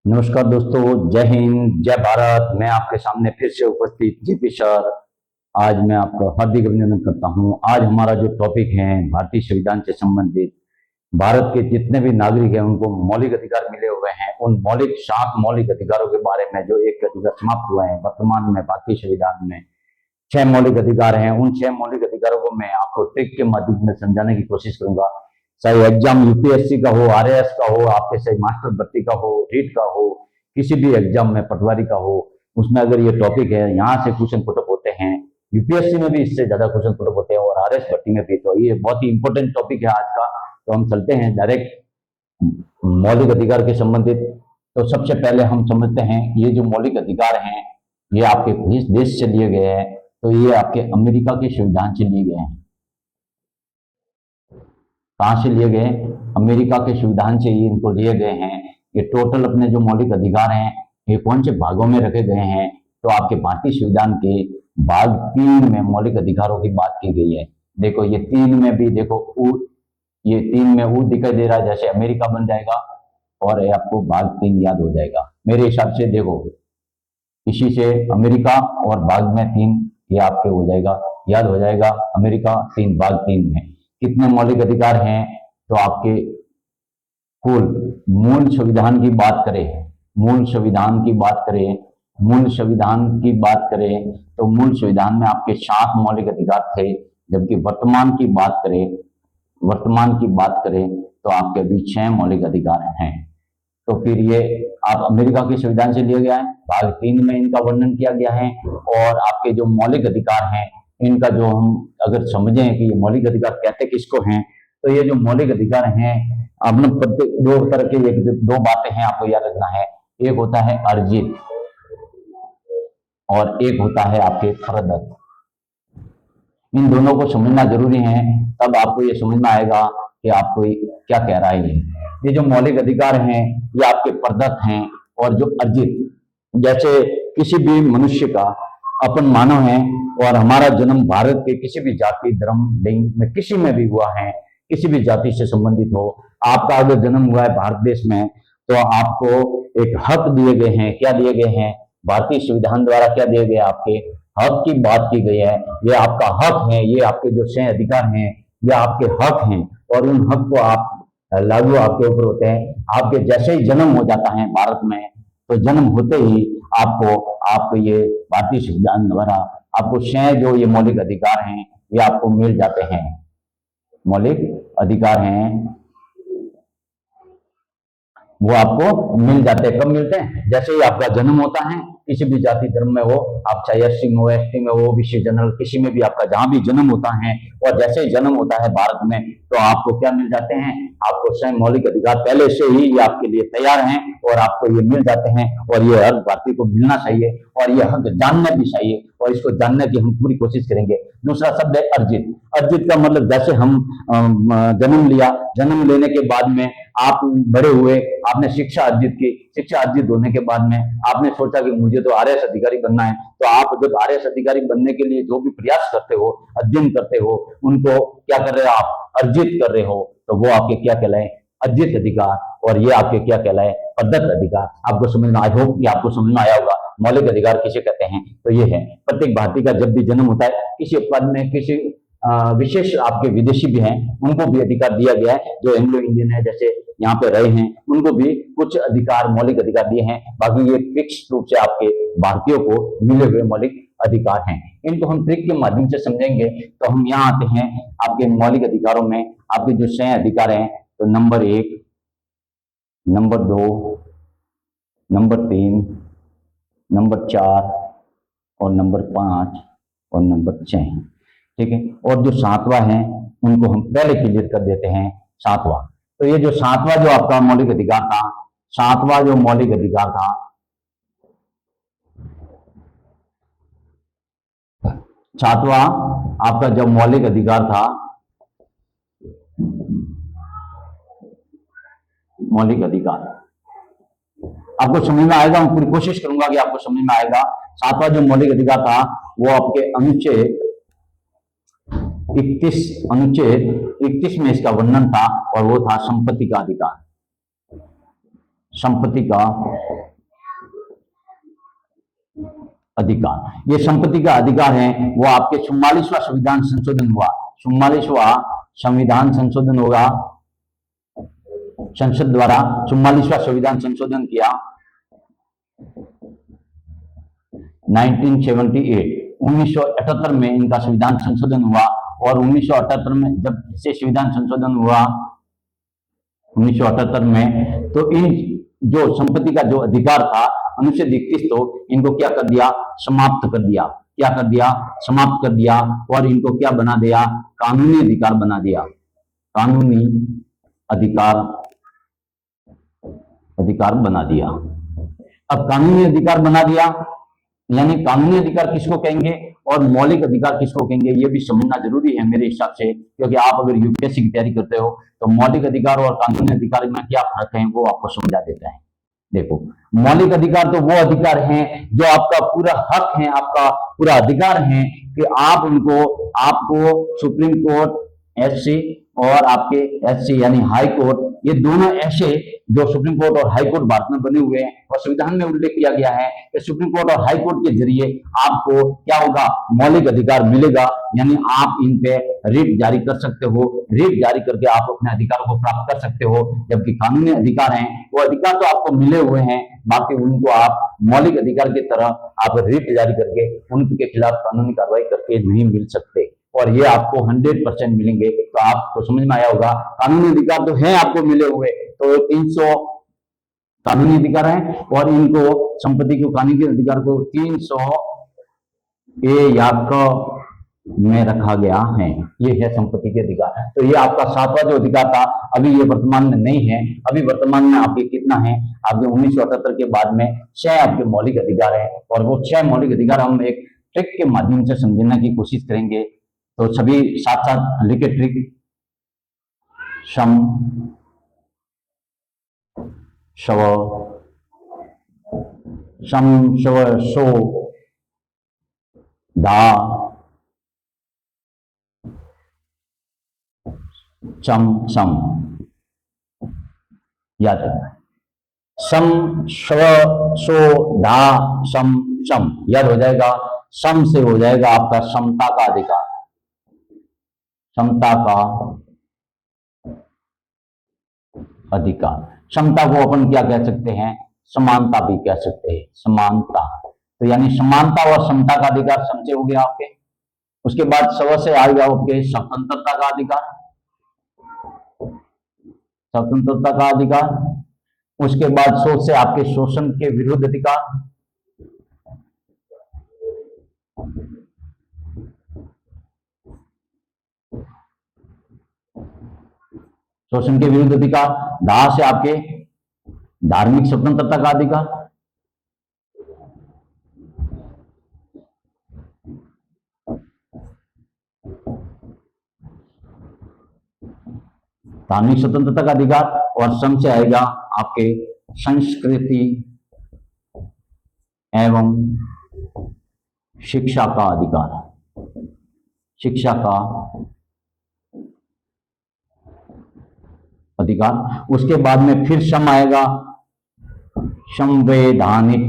नमस्कार दोस्तों, जय हिंद, जय भारत। मैं आपके सामने फिर से उपस्थित जेपी सर। आज मैं आपका हार्दिक अभिनंदन करता हूं। आज हमारा जो टॉपिक है भारतीय संविधान से संबंधित, भारत के जितने भी नागरिक हैं उनको मौलिक अधिकार मिले हुए हैं। उन मौलिक 7 मौलिक अधिकारों के बारे में जो एक अधिकार समाप्त हुआ है वर्तमान में भारतीय संविधान में 6 मौलिक अधिकार हैं। उन 6 मौलिक अधिकारों को मैं आपको ट्रिक के माध्यम से समझाने की कोशिश करूंगा। चाहे एग्जाम यूपीएससी का हो, आरएएस का हो, आपके चाहे मास्टर भर्ती का हो, रीट का हो, किसी भी एग्जाम में पटवारी का हो, उसमें अगर ये टॉपिक है, यहाँ से क्वेश्चन पुटअप होते हैं। यूपीएससी में भी इससे ज्यादा क्वेश्चन पुटअप होते हैं और आरएएस भर्ती में भी। तो ये बहुत ही इंपॉर्टेंट टॉपिक है आज का। तो हम चलते हैं डायरेक्ट मौलिक अधिकार के संबंधित। तो सबसे पहले हम समझते हैं ये जो मौलिक अधिकार हैं ये आपके किस देश से लिए गए हैं। तो ये आपके अमेरिका के संविधान से लिए गए हैं। कहां से लिए गए? अमेरिका के संविधान से ये इनको लिए गए हैं। ये टोटल अपने जो मौलिक अधिकार हैं ये कौन से भागों में रखे गए हैं? तो आपके भारतीय संविधान के भाग 3 में मौलिक अधिकारों की बात की गई है। देखो ये 3 में भी देखो ये 3 में दिखाई दे रहा है, जैसे अमेरिका बन जाएगा और आपको भाग 3 याद हो जाएगा मेरे हिसाब से। देखो इसी से अमेरिका और भाग में 3 ये आपके हो जाएगा, याद हो जाएगा। अमेरिका 3 भाग 3 में कितने मौलिक अधिकार हैं? तो आपके कुल मूल संविधान की बात करें, मूल संविधान की बात करें, मूल संविधान की बात करें तो मूल संविधान में आपके 7 मौलिक अधिकार थे। जबकि वर्तमान की बात करें, वर्तमान की बात करें तो आपके अभी 6 मौलिक अधिकार हैं। तो फिर ये आप अमेरिका के संविधान से लिया गया है, भाग 3 में इनका वर्णन किया गया है। और आपके जो मौलिक अधिकार हैं इनका जो हम अगर समझें कि ये मौलिक अधिकार कहते किसको हैं, तो ये जो मौलिक अधिकार हैं आपने प्रत्येक 2 तरह के 2 बातें हैं आपको याद रखना है। एक होता है अर्जित और एक होता है आपके प्रदत्त। इन दोनों को समझना जरूरी है, तब आपको ये समझ में आएगा कि आपको क्या कह रहा है। ये जो मौलिक अधिकार हैं ये आपके प्रदत्त हैं और जो अर्जित, जैसे किसी भी मनुष्य का अपन मानव है और हमारा जन्म भारत के किसी भी जाति, धर्म, लिंग में किसी में भी हुआ है, किसी भी जाति से संबंधित हो, आपका अगर जन्म हुआ है भारत देश में तो आपको एक हक दिए गए हैं। क्या दिए गए हैं? भारतीय संविधान द्वारा क्या दिए गए? आपके हक की बात की गई है। ये आपका हक है, ये आपके जो 6 अधिकार हैं ये आपके हक हैं और उन हक को आप लागू आपके ऊपर होते हैं। आपके जैसे ही जन्म हो जाता है भारत में तो जन्म होते ही आपको ये भारतीय संविधान द्वारा आपको 6 जो ये मौलिक अधिकार हैं ये आपको मिल जाते हैं। मौलिक अधिकार हैं वो आपको मिल जाते हैं। कब मिलते हैं? जैसे ही आपका जन्म होता है, किसी भी जाति धर्म में हो, आप चाहे एससी में हो, एसटी में हो, ओबीसी जनरल, किसी में भी आपका जहां भी जन्म होता है और जैसे ही जन्म होता है भारत में तो आपको क्या मिल जाते हैं? आपको 6 मौलिक अधिकार पहले से ही ये आपके लिए तैयार हैं और आपको ये मिल जाते हैं। और ये हर भारतीय को मिलना चाहिए और ये हक जानना भी चाहिए और इसको जानने की हम पूरी कोशिश करेंगे। दूसरा शब्द है अर्जित। अर्जित का मतलब जैसे हम जन्म लिया, जन्म लेने के बाद में आप बड़े हुए, आपने शिक्षा अर्जित की, शिक्षा अर्जित होने के बाद में आपने सोचा कि मुझे तो आरएएस अधिकारी बनना है। तो आप जब आरएएस अधिकारी बनने के लिए जो भी प्रयास करते हो, अध्ययन करते हो, उनको क्या कर रहे हो? आप अर्जित कर रहे हो। तो वो आपके क्या कहलाए? अर्जित अधिकार। और ये आपके क्या कहलाए? प्रदत्त अधिकार। आपको समझ में, आई होप कि आपको समझ में आया होगा मौलिक अधिकार किसे कहते हैं। तो ये है, प्रत्येक भारतीय का जब भी जन्म होता है किसी पद में, किसी विशेष आपके विदेशी भी हैं उनको भी अधिकार दिया गया है। जो एंग्लो इंडियन है, जैसे यहाँ पे रहे हैं, उनको भी कुछ अधिकार, मौलिक अधिकार दिए हैं। बाकी ये फिक्स रूप से आपके भारतीयों को मिले हुए मौलिक अधिकार हैं। इनको हम ट्रिक के माध्यम से समझेंगे। तो हम यहाँ आते हैं आपके मौलिक अधिकारों में। आपके जो 6 अधिकार हैं तो नंबर 1, नंबर 2, नंबर 3, नंबर 4 और नंबर 5 और नंबर 6। ठीक है। और जो 7वां है उनको हम पहले क्लियर कर देते हैं। 7वां, तो ये जो 7वां जो आपका मौलिक अधिकार था, 7वां जो मौलिक अधिकार था, 7वां आपका जो मौलिक अधिकार था, मौलिक अधिकार आपको समझ में आएगा। मैं पूरी कोशिश करूंगा कि आपको समझ में आएगा। 7वां जो मौलिक अधिकार था वो आपके अनुच्छेद 31 में इसका वर्णन था और वो था संपत्ति का अधिकार। संपत्ति का अधिकार। ये संपत्ति का अधिकार है वो आपके 44वां संविधान संशोधन हुआ, 44वां संविधान संशोधन होगा, संसद द्वारा 44वां संविधान संशोधन किया 1978, 1978 में इनका संविधान संशोधन हुआ। और 1978 में जब से संविधान संशोधन हुआ 1978 में, तो इन जो संपत्ति का जो अधिकार था अनुच्छेद 31, तो इनको क्या कर दिया, समाप्त कर दिया। क्या कर दिया, समाप्त कर दिया। और इनको क्या बना दिया, कानूनी अधिकार बना दिया। कानूनी अधिकार बना दिया। अब कानूनी अधिकार बना दिया, यानी कानूनी अधिकार किसको कहेंगे और मौलिक अधिकार किसको कहेंगे, ये भी समझना जरूरी है मेरे हिसाब से, क्योंकि आप अगर यूपीएससी की तैयारी करते हो तो मौलिक अधिकार और कानूनी अधिकार में क्या फर्क है वो आपको समझा देता है। देखो, मौलिक अधिकार तो वो अधिकार हैं जो आपका पूरा हक है, आपका पूरा अधिकार है कि आप उनको, आपको सुप्रीम कोर्ट, एससी और आपके एससी यानी हाई कोर्ट, ये दोनों ऐसे जो सुप्रीम कोर्ट और हाई कोर्ट भारत में बने हुए हैं और संविधान में उल्लेख किया गया है कि सुप्रीम कोर्ट और हाई कोर्ट के जरिए आपको क्या होगा, मौलिक अधिकार मिलेगा। यानी आप इन पे रिट जारी कर सकते हो, रिट जारी करके आप अपने अधिकारों को प्राप्त कर सकते हो। जबकि कानूनी अधिकार हैं वो अधिकार तो आपको मिले हुए हैं, बाकी उनको आप मौलिक अधिकार की तरह आप रिट जारी करके उनके खिलाफ कानूनी कार्रवाई करके नहीं मिल सकते। और ये आपको 100% मिलेंगे। तो आपको समझ में आया होगा, कानूनी अधिकार तो है आपको मिले हुए, तो 300 कानूनी अधिकार है और इनको संपत्ति को, कानूनी अधिकार को 300 ए या क में रखा गया है। ये है संपत्ति के अधिकार। तो ये आपका 7वां जो अधिकार था, अभी ये वर्तमान में नहीं है। अभी वर्तमान में आपके कितना है, आपके 1978 के बाद में 6 आपके मौलिक अधिकार है। और वो 6 मौलिक अधिकार हम एक ट्रिक के माध्यम से समझने की कोशिश करेंगे। तो सभी साथ साथ लिखे ट्रिक, सम, शव, सम, शव, शो, दा, चम, सम, याद रखना। सम, शव, शो, धा, सम, सम याद हो जाएगा। सम से हो जाएगा आपका समता का अधिकार। समता का अधिकार, समता को अपन क्या कह सकते हैं, समानता भी कह सकते हैं, समानता। तो यानी समानता और समता का अधिकार सम से हो गया आपके। उसके बाद स्व से आएगा आपके स्वतंत्रता का अधिकार, स्वतंत्रता का अधिकार। उसके बाद शोष से आपके शोषण के विरुद्ध अधिकार, शोषण के विरुद्ध अधिकार। दाह से आपके धार्मिक स्वतंत्रता का अधिकार, धार्मिक स्वतंत्रता का अधिकार। और सम से आएगा आपके संस्कृति एवं शिक्षा का अधिकार, शिक्षा का अधिकार। उसके बाद में फिर सम आएगा, संवैधानिक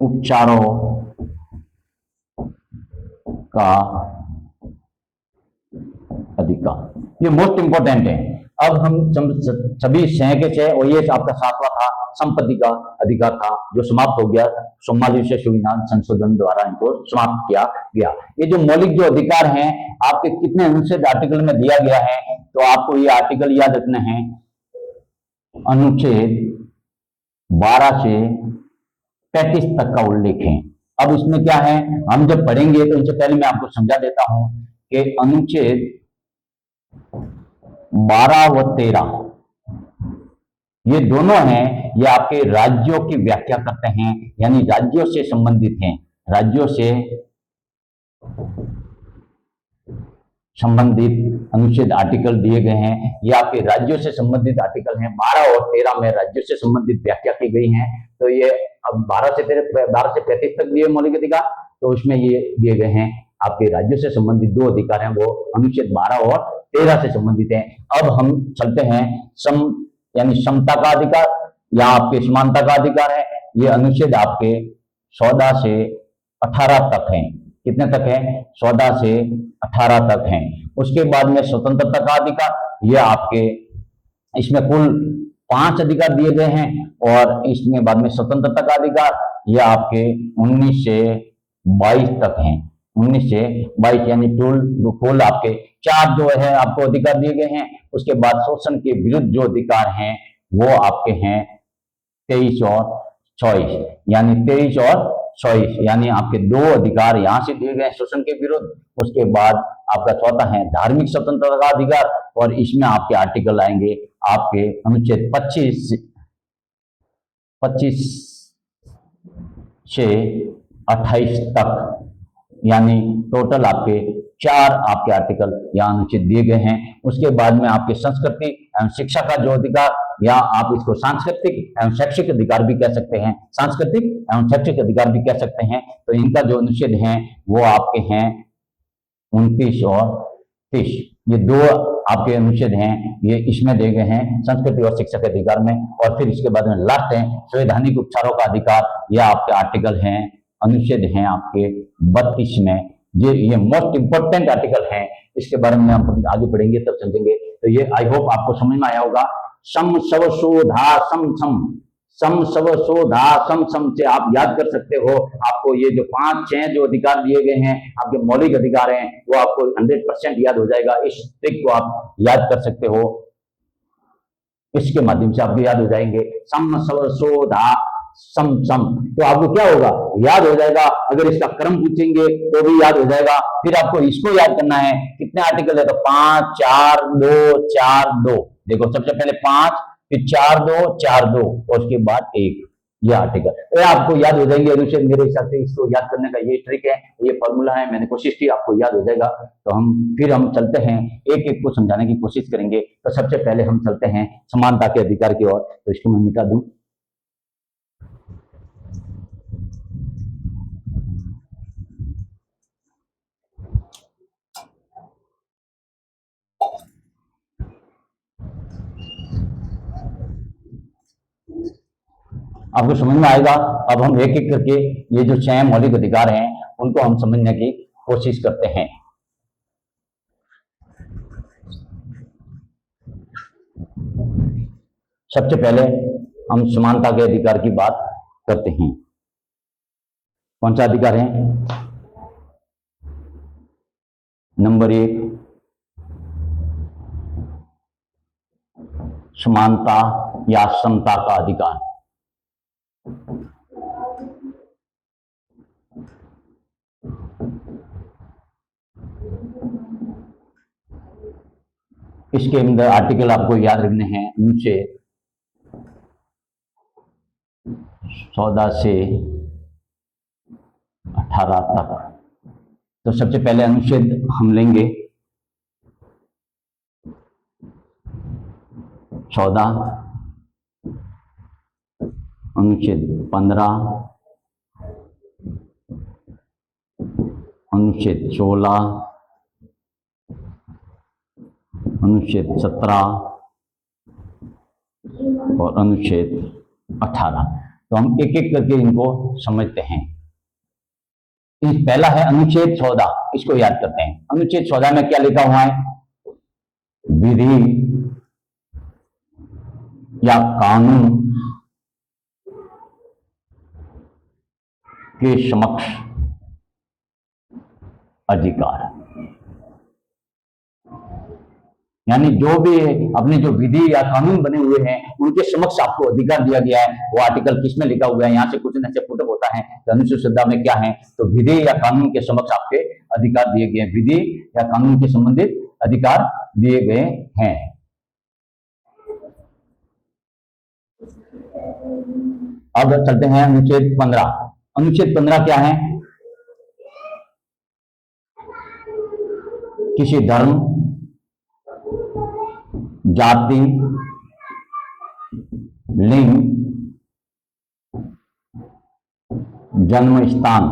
उपचारों का अधिकार। ये मोस्ट इंपॉर्टेंट है। अब हम सभी 6 के 6, और ये आपका 7वां था, संपत्ति का अधिकार था, जो समाप्त हो गया 44वें संविधान संशोधन द्वारा इनको समाप्त किया गया। ये जो मौलिक जो अधिकार हैं आपके कितने अनुच्छेद आर्टिकल में दिया गया है, तो आपको ये आर्टिकल याद रखना है। अनुच्छेद 12 से 35 तक का उल्लेख है। अब इसमें क्या है, हम जब पढ़ेंगे तो इससे पहले मैं आपको समझा देता हूं कि अनुच्छेद 12 व 13 ये दोनों हैं, ये आपके राज्यों की व्याख्या करते हैं, यानी राज्यों से संबंधित हैं। राज्यों से संबंधित अनुच्छेद आर्टिकल दिए गए हैं, ये आपके राज्यों से संबंधित आर्टिकल हैं। 12 और 13 में राज्यों से संबंधित व्याख्या की गई है। तो ये अब 12 से 35 तक दिए मौलिक अधिकार, तो उसमें ये दिए गए हैं आपके राज्यों से संबंधित 2 अधिकार हैं, वो अनुच्छेद 12 और 13 से संबंधित हैं। अब हम चलते हैं सम यानी समता का अधिकार या आपके समानता का अधिकार है। ये अनुच्छेद आपके 14 से 18 तक हैं। कितने तक है? 14 से 18 तक हैं। उसके बाद में स्वतंत्रता का अधिकार, ये आपके इसमें कुल 5 अधिकार दिए गए हैं, और इसमें बाद में स्वतंत्रता का अधिकार ये आपके 19 से 22 तक हैं। 19 से 22 यानी कुल आपके 4 जो है आपको अधिकार दिए गए हैं। उसके बाद शोषण के विरुद्ध जो अधिकार हैं वो आपके हैं 23 और 24, यानी 23 और 24, यानी आपके 2 अधिकार यहां से दिए गए शोषण के विरुद्ध। उसके बाद आपका चौथा है धार्मिक स्वतंत्रता का अधिकार, और इसमें आपके आर्टिकल आएंगे आपके अनुच्छेद 25 से 28 तक, यानी टोटल आपके 4 आपके आर्टिकल यहाँ अनुच्छेद दिए गए हैं। उसके बाद में आपके संस्कृति एवं शिक्षा का जो अधिकार, या आप इसको सांस्कृतिक एवं शैक्षिक अधिकार भी कह सकते हैं, सांस्कृतिक एवं शैक्षिक अधिकार भी कह सकते हैं। तो इनका जो अनुच्छेद है वो आपके हैं 29 और 30। ये 2 आपके अनुच्छेद हैं, ये इसमें दिए गए हैं संस्कृति और शिक्षा के अधिकार में। और फिर इसके बाद में लास्ट है संवैधानिक उपचारों का अधिकार, यह आपके आर्टिकल हैं, अनुच्छेद हैं आपके 32 में। ये मोस्ट इंपोर्टेंट आर्टिकल है, इसके बारे में हम आगे पढ़ेंगे तब समझेंगे। तो ये आई होप आपको समझ में आया होगा। सम सव शोधा सम सम, सम सव शोधा सम सम से आप याद कर सकते हो। आपको ये जो 5-6 जो अधिकार दिए गए हैं आपके मौलिक अधिकार हैं, वो आपको 100% याद हो जाएगा। इस ट्रिक को आप याद कर सकते हो, इसके माध्यम से आपको याद हो जाएंगे। सम सव शोधा सम सम, तो आपको क्या होगा, याद हो जाएगा। अगर इसका क्रम पूछेंगे तो भी याद हो जाएगा। फिर आपको इसको याद करना है, कितने आर्टिकल है, तो 5 4 2 4 2। देखो सबसे पहले 5, फिर 4 2 4 2, और उसके बाद 1, ये आर्टिकल तो आपको याद हो जाएंगे। अनुच्छेद मेरे हिसाब से इसको याद करने का ये ट्रिक है, ये फॉर्मूला है, मैंने कोशिश की आपको याद हो जाएगा। तो हम चलते हैं, एक एक को समझाने की कोशिश करेंगे। तो सबसे पहले हम चलते हैं समानता के अधिकार की ओर। तो इसको मैं मिटा दूं। आपको समझ में आएगा। अब हम एक एक करके ये जो 6 मौलिक अधिकार हैं उनको हम समझने की कोशिश करते हैं। सबसे पहले हम समानता के अधिकार की बात करते हैं। कौन सा अधिकार है? नंबर 1, समानता या समता का अधिकार। इसके अंदर आर्टिकल आपको याद रखने हैं, अनुच्छेद 14 से 18 तक। तो सबसे पहले अनुच्छेद हम लेंगे 14, अनुच्छेद 15, अनुच्छेद 16, अनुच्छेद 17 और अनुच्छेद 18। तो हम एक एक करके इनको समझते हैं। पहला है अनुच्छेद 14, इसको याद करते हैं। अनुच्छेद 14 में क्या लिखा हुआ है? विधि या कानून के समक्ष अधिकार, यानी जो भी अपने जो विधि या कानून बने हुए हैं उनके समक्ष आपको अधिकार दिया गया है। वो आर्टिकल किसमें लिखा हुआ है, यहाँ से कुछ न से पुटअप होता है। तो अनुच्छेद 14 में क्या है, तो विधि या कानून के समक्ष आपके अधिकार दिए गए हैं, विधि या कानून के संबंधित अधिकार दिए गए हैं। अब चलते हैं अनुच्छेद 15। अनुच्छेद 15 क्या है? किसी धर्म, जाति, लिंग, जन्म स्थान,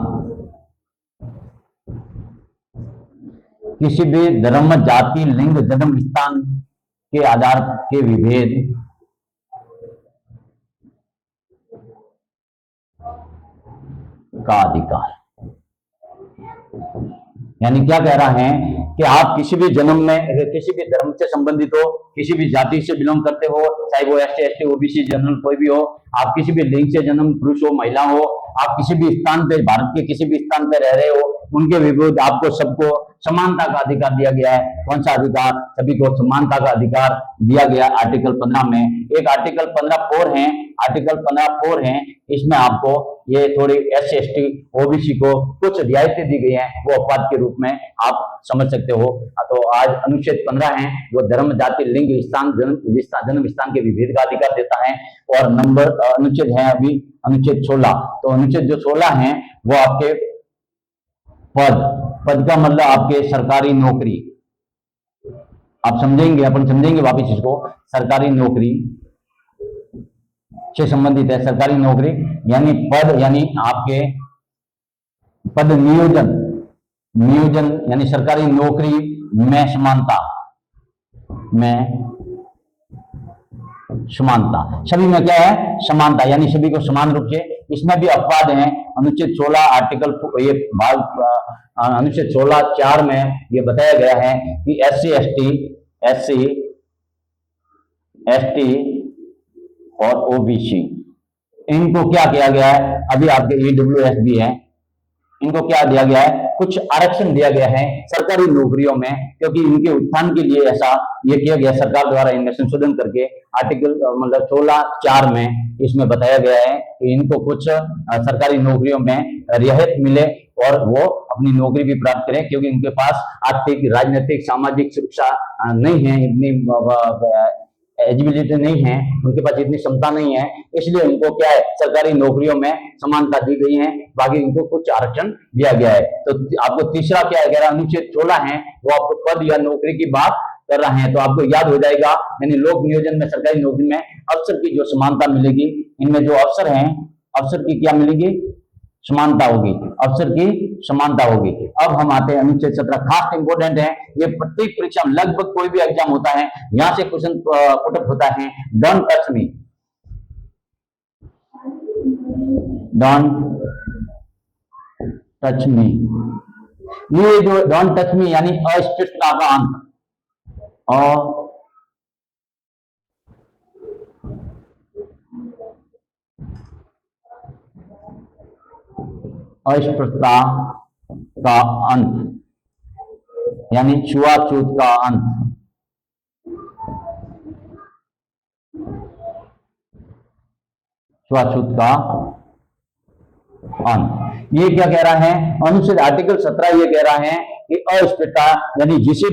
किसी भी धर्म, जाति, लिंग, जन्म स्थान के आधार के विभेद का अधिकार। यानी क्या कह रहा है कि आप किसी भी जन्म में, किसी भी धर्म से संबंधित हो, किसी भी जाति से बिलोंग करते हो, चाहे वो एसटी, एसटी, ओबीसी, जनरल कोई भी हो, आप किसी भी लिंग से जन्म, पुरुष हो, महिला हो, आप किसी भी स्थान पे, भारत के किसी भी स्थान पे रह रहे हो, उनके विरुद्ध आपको सबको समानता का अधिकार दिया गया है। कौन सा अधिकार? सभी को समानता का अधिकार दिया गया आर्टिकल 15 में। एक आर्टिकल 15(4) है, आर्टिकल 15(4) है, इसमें आपको ये थोड़ी एससी, एसटी, ओबीसी को कुछ रियायतें दी गई हैं, वो अपवाद के रूप में आप समझ सकते हो। तो आज अनुच्छेद 15 है, वो धर्म, जाति, लिंग, स्थान, जन्म स्थान के विभेद का अधिकार देता है। और नंबर अनुच्छेद है अभी अनुच्छेद 16। तो अनुच्छेद जो 16 है वो आपके पद का मतलब आपके सरकारी नौकरी, आप समझेंगे, अपन समझेंगे वापिस इसको। सरकारी नौकरी से संबंधित है। सरकारी नौकरी यानी पद, यानी आपके पद नियोजन यानी सरकारी नौकरी में समानता, सभी में क्या है? समानता, यानी सभी को समान रूप से। इसमें भी अपवाद हैं। अनुच्छेद 16 आर्टिकल ये भाग अनुच्छेद 16(4) में ये बताया गया है कि एससी, एसटी और ओबीसी, इनको क्या किया गया है? अभी आपके ईडब्ल्यूएस भी है, इनको क्या दिया गया है? कुछ आरक्षण दिया गया है सरकारी नौकरियों में, क्योंकि इनके उत्थान के लिए ऐसा ये किया गया सरकार द्वारा, इनमें संशोधन करके आर्टिकल मतलब 16(4) में इसमें बताया गया है कि इनको कुछ सरकारी नौकरियों में रियायत मिले और वो अपनी नौकरी भी प्राप्त करें, क्योंकि इनके पास आर्थिक, राजनीतिक, सामाजिक सुरक्षा नहीं है, इतनी एलिजिबिलिटी नहीं है, उनके पास इतनी क्षमता नहीं है, इसलिए उनको क्या है? सरकारी नौकरियों में समानता दी गई है, बाकी इनको कुछ आरक्षण दिया गया है। तो आपको तीसरा क्या है? अनुच्छेद 16 है, वो आपको पद या नौकरी की बात कर रहे हैं, तो आपको याद हो जाएगा। यानी लोक नियोजन में, सरकारी नौकरी में अफसर की जो समानता मिलेगी, इनमें जो अफसर हैं, अफसर की क्या मिलेगी? समानता होगी, अफसर की समानता होगी। अब हम आते हैं अनुच्छेद 17, खास इंपोर्टेंट है ये। प्रत्येक परीक्षा में, लगभग कोई भी एग्जाम होता है, यहां से क्वेश्चन पुटअप होता है। Don't touch me, don't touch me, ये जो डोंट टच मी यानी अस्पृश्यता का अंत, अस्पृश्यता का अंत यानी छुआछूत का अंत। छुआछूत का अंत, ये क्या कह रहा है? अनुच्छेद आर्टिकल 17 ये कह रहा है कि अस्पृश्यता यानी किसी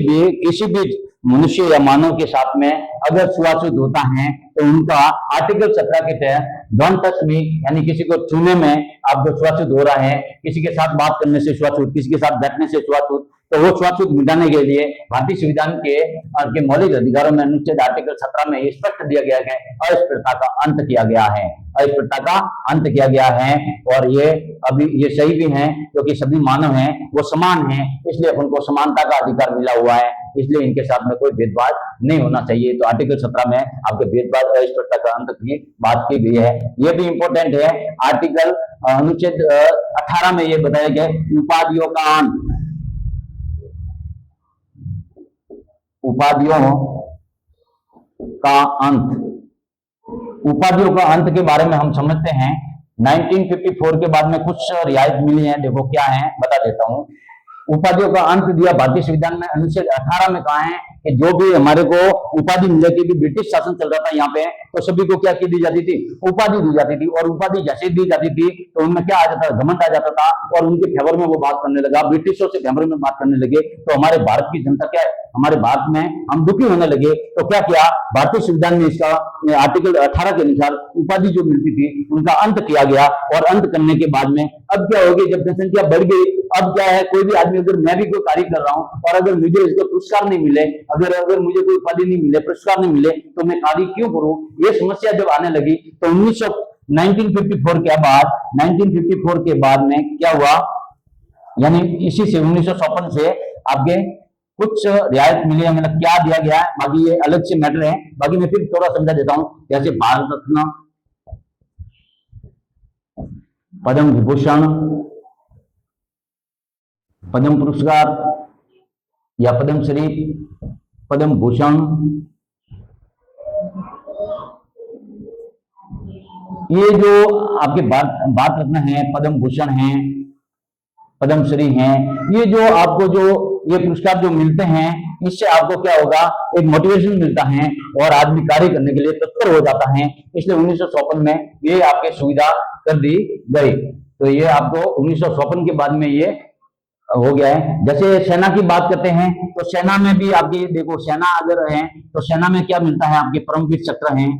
भी मनुष्य या मानव के साथ में अगर छुआछूत होता है तो उनका आर्टिकल 17 के तहत डोंट टच मी, यानी किसी को छूने में आपको छुआछूत हो रहा है, किसी के साथ बात करने से छुआछूत, किसी के साथ बैठने से छुआछूत, तो वो छुआछूत मिटाने के लिए भारतीय संविधान के मौलिक अधिकारों में अनुच्छेद आर्टिकल 17 में स्पष्ट दिया गया है, अस्पृश्यता का अंत किया गया है, अस्पृश्यता का अंत किया गया है। और ये अभी ये सही भी है, क्योंकि सभी मानव हैं, वो समान हैं, इसलिए उनको समानता का अधिकार मिला हुआ है, इसलिए इनके साथ में कोई भेदभाव नहीं होना चाहिए। तो आर्टिकल 17 में आपके भेदभाव, अस्पृश्यता का अंत की बात की गई है। ये भी इंपॉर्टेंट है। आर्टिकल अनुच्छेद 18 में ये बताया गया उपाधियों का अंत, उपाधियों का अंत। उपाधियों का अंत के बारे में हम समझते हैं। 1954 के बाद में कुछ रियायत मिली है, देखो क्या है बता देता हूं। उपाधियों का अंत दिया भारतीय संविधान में अनुच्छेद 18 में कहा है कि जो भी हमारे को उपाधि मिल जाती थी, ब्रिटिश शासन चल रहा था यहाँ पे, तो सभी को क्या दी जाती थी? उपाधि दी जाती थी। और उपाधि जैसे दी जाती थी तो उनमें क्या आ जाता था? घमंड आ जाता था और उनके फेवर में वो बात करने लगा, ब्रिटिशों से फेवर में बात करने लगे। तो हमारे भारत की जनता क्या है, हमारे भारत में हम दुखी होने लगे। तो क्या किया भारतीय संविधान में, इसका आर्टिकल 18 के अनुसार उपाधि जो मिलती थी उनका अंत किया गया। और अंत करने के बाद में अब क्या हो गया, जब जनसंख्या बढ़ गई, अब क्या है, कोई भी आदमी, अगर मैं भी कोई कार्य कर रहा हूं और अगर मुझे इसका पुरस्कार नहीं मिले, अगर मुझे कोई उपाधि नहीं मिले, पुरस्कार नहीं मिले, तो मैं कार्य क्यों करूं? ये समस्या जब आने लगी तो 1954 के बाद में क्या हुआ, यानी इसी से 1956 से आपके कुछ रियायत मिली है। मतलब क्या दिया गया है, बाकी ये अलग से मैटर है, बाकी मैं फिर थोड़ा समझा देता हूं। जैसे भारत रत्न पद्म विभूषण, पद्म पुरस्कार या पद्मश्री, पद्म भूषण, ये जो आपके भारत रत्न है, पद्म भूषण है, पद्मश्री हैं, ये जो आपको जो ये पुरस्कार जो मिलते हैं, इससे आपको क्या होगा, एक मोटिवेशन मिलता है और आदमी कार्य करने के लिए तत्पर हो जाता है। इसलिए 1954 में ये आपके सुविधा कर दी गई। तो ये आपको 1954 के बाद में ये हो गया है। जैसे सेना की बात करते हैं तो सेना में भी आपकी देखो, सेना अगर है तो सेना में क्या मिलता है, आपके परमवीर चक्र हैं,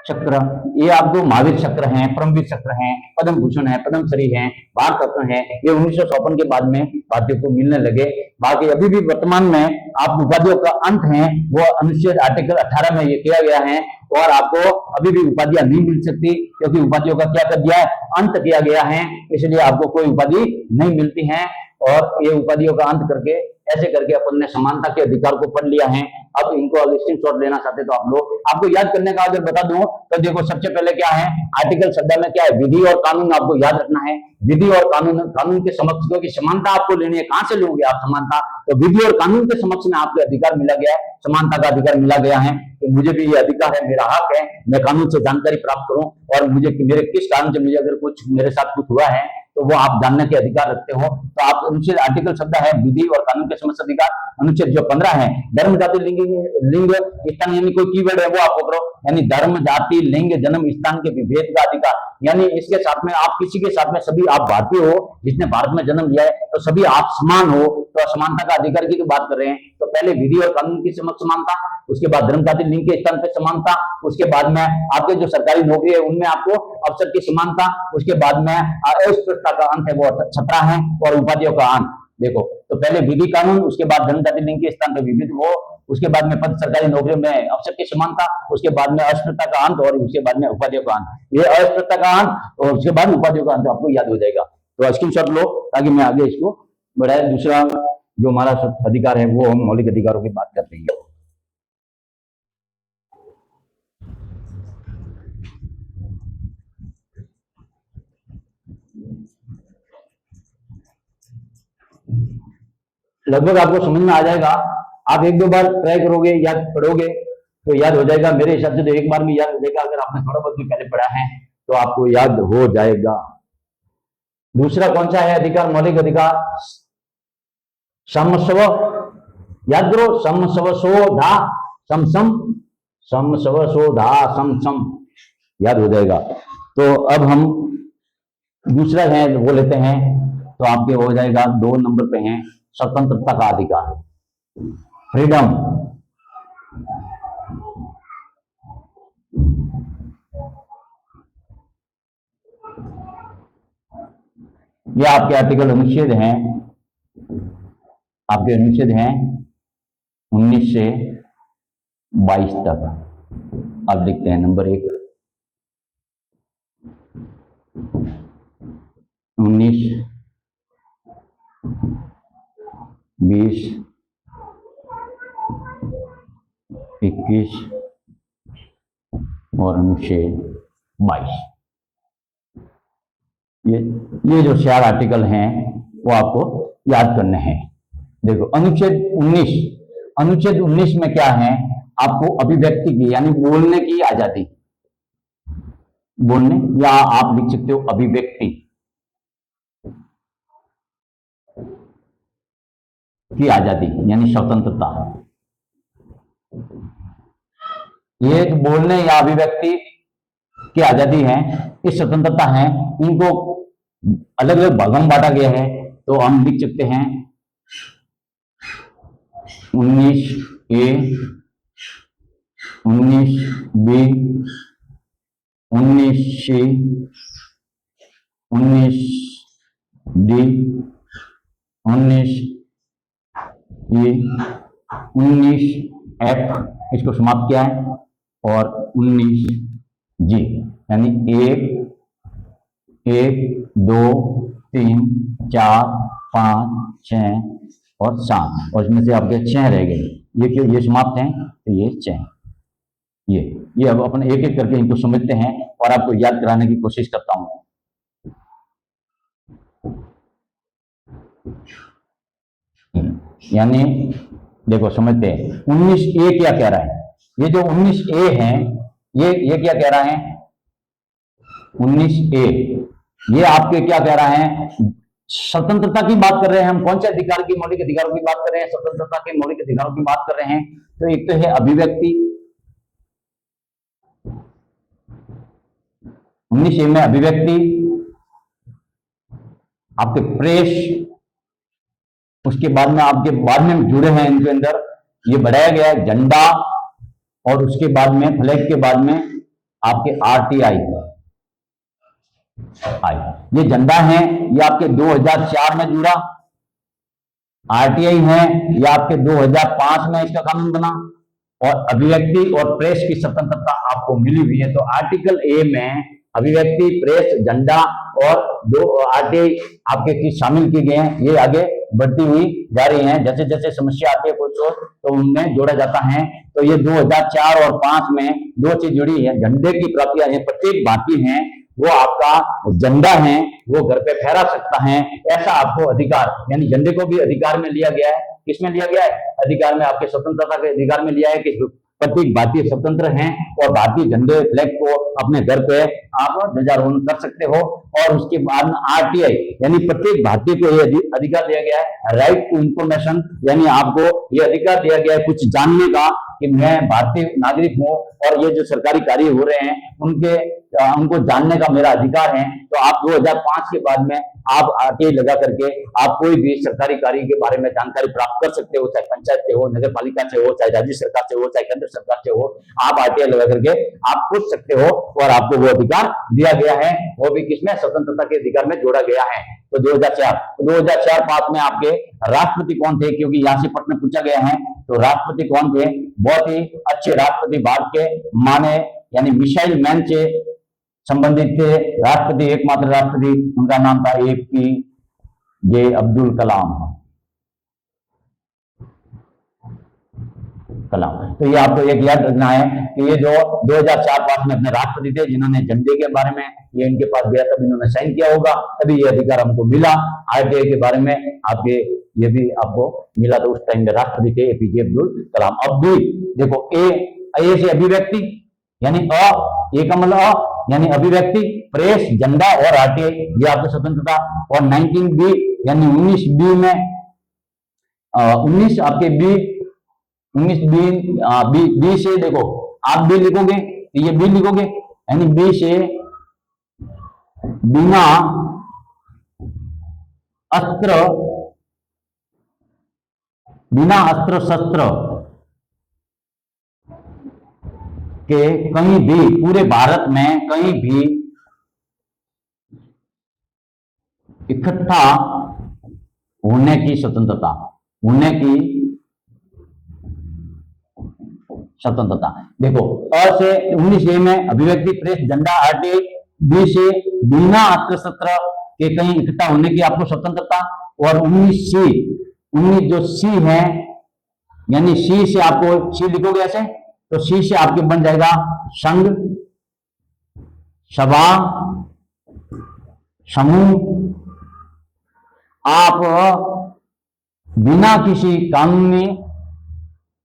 चक्र, ये आपको महावीर चक्र हैं, परमवीर चक्र हैं, पद्म भूषण है, पद्मश्री है, भारत रत्न है, ये 1954 के बाद में भारतीयों को मिलने लगे। बाकी अभी भी वर्तमान में आप उपाधियों का अंत है वो अनुच्छेद आर्टिकल 18 में ये किया गया है और आपको अभी भी उपाधियां नहीं मिल सकती, क्योंकि उपाधियों का क्या कर दिया है, अंत किया गया है, इसलिए आपको कोई उपाधि नहीं मिलती है। और ये उपाधियों का अंत करके ऐसे करके अपन ने समानता के अधिकार को पढ़ लिया है। अब इनको अगर स्क्रीनशॉट लेना चाहते तो आप लोग, आपको याद करने का अगर बता दूं तो देखो, सबसे पहले क्या है, आर्टिकल शब्द में क्या है, विधि और कानून आपको याद रखना है। विधि और कानून, कानून के समक्ष, क्योंकि समानता आपको लेनी है, कहां से लोगे आप समानता, तो विधि और कानून के समक्ष में आपको अधिकार मिला गया है, समानता का अधिकार मिला गया है कि मुझे भी ये अधिकार है, मेरा हक है, मैं कानून से जानकारी प्राप्त करूं और मुझे मेरे किस कारण से मुझे अगर कुछ मेरे साथ कुछ हुआ है तो वो आप जानने के अधिकार रखते हो। तो आप अनुच्छेद आर्टिकल शब्द है विधि और कानून के समक्ष अधिकार। अनुच्छेद जो 15 है, धर्म जाति लिंग स्थान, यानी कोई कीवर्ड है वो आप पकड़ो, यानी धर्म जाति लिंग जन्म स्थान के विभेद का अधिकार, यानी इसके साथ में आप किसी के साथ में सभी आप भारतीय हो, जिसने भारत में जन्म लिया है तो सभी आप समान हो, तो असमानता का अधिकार की तो बात कर रहे हैं। तो पहले विधि और कानून की समक्ष समानता, उसके बाद धर्म जाति लिंग के स्थान पर समानता, उसके बाद में आपके जो सरकारी नौकरी है उनमें आपको अवसर की समानता, उसके बाद में अस्पृश्यता का अंत है वो 17 है और उपाधियों का अंत। देखो, तो पहले विधि कानून, उसके बाद धर्म जाति लिंग के स्थान पर विविध हो, उसके बाद में पद सरकारी नौकरियों में अवसर की समानता, उसके बाद में अस्पृश्यता का अंत और उसके बाद में उपाधियों का अंत। ये अस्पृश्यता का अंत और उसके बाद उपाधियों का अंत आपको याद हो जाएगा। तो स्क्रीनशॉट लो ताकि मैं आगे इसको बढ़ाए। दूसरा जो हमारा अधिकार है वो हम मौलिक अधिकारों की बात करते हैं। लगभग आपको समझ में आ जाएगा, आप एक दो बार ट्राई करोगे, याद पढ़ोगे तो याद हो जाएगा। मेरे हिसाब से तो एक बार में याद हो जाएगा, अगर आपने थोड़ा बहुत भी पहले पढ़ा है तो आपको याद हो जाएगा। दूसरा कौन सा है अधिकार, मौलिक अधिकार, समस्व, याद करो, समस्व सो धा सम सम, समस्व सो धा सम सम, याद हो जाएगा। तो अब हम दूसरा है वो लेते हैं, तो आपके हो जाएगा 2 नंबर पे हैं स्वतंत्रता का अधिकार, फ्रीडम। ये आपके आर्टिकल अनुच्छेद हैं, आपके अनुच्छेद हैं 19 से 22 तक। आप लिखते हैं नंबर 1, 19, 20, 21 और अनुच्छेद 22। ये जो 4 आर्टिकल हैं वो आपको याद करने हैं। देखो, अनुच्छेद 19, अनुच्छेद 19 में क्या है, आपको अभिव्यक्ति की यानी बोलने की आजादी, बोलने, या आप लिख सकते हो अभिव्यक्ति की आजादी यानी स्वतंत्रता। ये जो बोलने या अभिव्यक्ति की आजादी है, ये स्वतंत्रता है, इनको अलग अलग भागों में बांटा गया है। तो हम लिख सकते हैं 19A, 19B, 19C, 19D, 19E, 19F, इसको समाप्त किया है, और 19G, यानी 1, 2, 3, 4, 5, 6 और 7, और इसमें से आपके 6 रह गए। ये क्यों, ये समाप्त हैं तो ये 6। ये ये अब अपन एक एक करके इनको समझते हैं और आपको याद कराने की कोशिश करता हूं। यानी देखो समझते हैं 19A क्या कह रहा है। ये जो 19A है ये क्या कह रहा है 19A, ये आपके क्या कह रहा है, स्वतंत्रता की बात कर रहे हैं हम। कौन से अधिकार की, मौलिक अधिकारों की बात कर रहे हैं, स्वतंत्रता के मौलिक अधिकारों की बात कर रहे हैं। तो एक तो है अभिव्यक्ति, 19A में अभिव्यक्ति, आपके प्रेस, उसके बाद में आपके बाद में जुड़े हैं इनके अंदर ये बढ़ाया गया है झंडा, और उसके बाद में फ्लैग के बाद में आपके RTI ये झंडा है, ये आपके 2004 में जुड़ा। RTI है ये आपके 2005 में इसका कानून बना। और अभिव्यक्ति और प्रेस की स्वतंत्रता आपको मिली हुई है। तो आर्टिकल ए में अभिव्यक्ति, प्रेस, झंडा और 2 RTI आपके की शामिल की गए हैं। ये आगे बढ़ती हुई जा रही हैं, जैसे जैसे समस्या आती है कुछ तो उनमें जोड़ा जाता है। तो ये 2004 और 5 में 2 चीज जुड़ी है। झंडे की प्राप्तियां है, प्रत्येक भारतीय है वो आपका झंडा है वो घर पे फहरा सकता है, ऐसा आपको अधिकार, यानी झंडे को भी अधिकार में लिया गया है। किसमें लिया गया है, अधिकार में, आपके स्वतंत्रता के अधिकार में लिया है कि प्रत्येक भारतीय स्वतंत्र हैं और भारतीय झंडे फ्लैग को अपने घर पे आप ध्वजारोहण कर सकते हो। और उसके बाद RTI यानी प्रत्येक भारतीय को यह अधिकार दिया गया है, राइट टू इंफॉर्मेशन, यानी आपको यह अधिकार दिया गया है कुछ जानने का कि मैं भारतीय नागरिक हूं और ये जो सरकारी कार्य हो रहे हैं उनको जानने का मेरा अधिकार है। तो आप 2005 के बाद में आप RTI लगा करके आप कोई भी सरकारी कार्य के बारे में जानकारी प्राप्त कर सकते हो, चाहे पंचायत से हो, नगर पालिका से हो, चाहे राज्य सरकार से हो, चाहे केंद्र सरकार से हो। आप RTI लगा करके आप पूछ सकते हो और आपको वो अधिकार दिया गया है, वो भी किसमें, स्वतंत्रता के अधिकार में जोड़ा गया है। तो 2004-5 में आपके राष्ट्रपति कौन थे, क्योंकि यहाँ से प्रश्न पूछा गया है। तो राष्ट्रपति कौन थे, बहुत ही अच्छे राष्ट्रपति भारत के माने यानी मिसाइल मैन से संबंधित थे राष्ट्रपति, एकमात्र राष्ट्रपति, उनका नाम था APJ अब्दुल कलाम। तो ये आपको एक याद रखना है कि ये जो 2004-5 में अपने राष्ट्रपति थे जिन्होंने झंडे के बारे में ये इनके पास गया, तब इन्होंने साइन किया होगा, तभी ये अधिकार हमको मिला। RTI के बारे में आपके ये भी आपको मिला, तो उस टाइम में राष्ट्रपति थे APJ अब्दुल कलाम। अब भी देखो ए से अभिव्यक्ति यानी ए का मतलब यानी अभिव्यक्ति, प्रेस, झंडा और RTI ये आपकी स्वतंत्रता। और 19B यानी 19B में 19 आपके बी से देखो, आप बी लिखोगे तो ये बी लिखोगे, यानी बी से बिना अस्त्र शस्त्र के कहीं भी पूरे भारत में कहीं भी इकट्ठा होने की स्वतंत्रता, देखो अ से 19A में अभिव्यक्ति, प्रेस, झंडा, RTI, बी से बिना अस्त्र शस्त्र के कहीं इकट्ठा होने की आपको स्वतंत्रता। और 19 जो सी है, यानी सी से आपको सी लिखोगे ऐसे, तो सी से आपके बन जाएगा संघ, सभा, समूह। आप बिना किसी कानूनी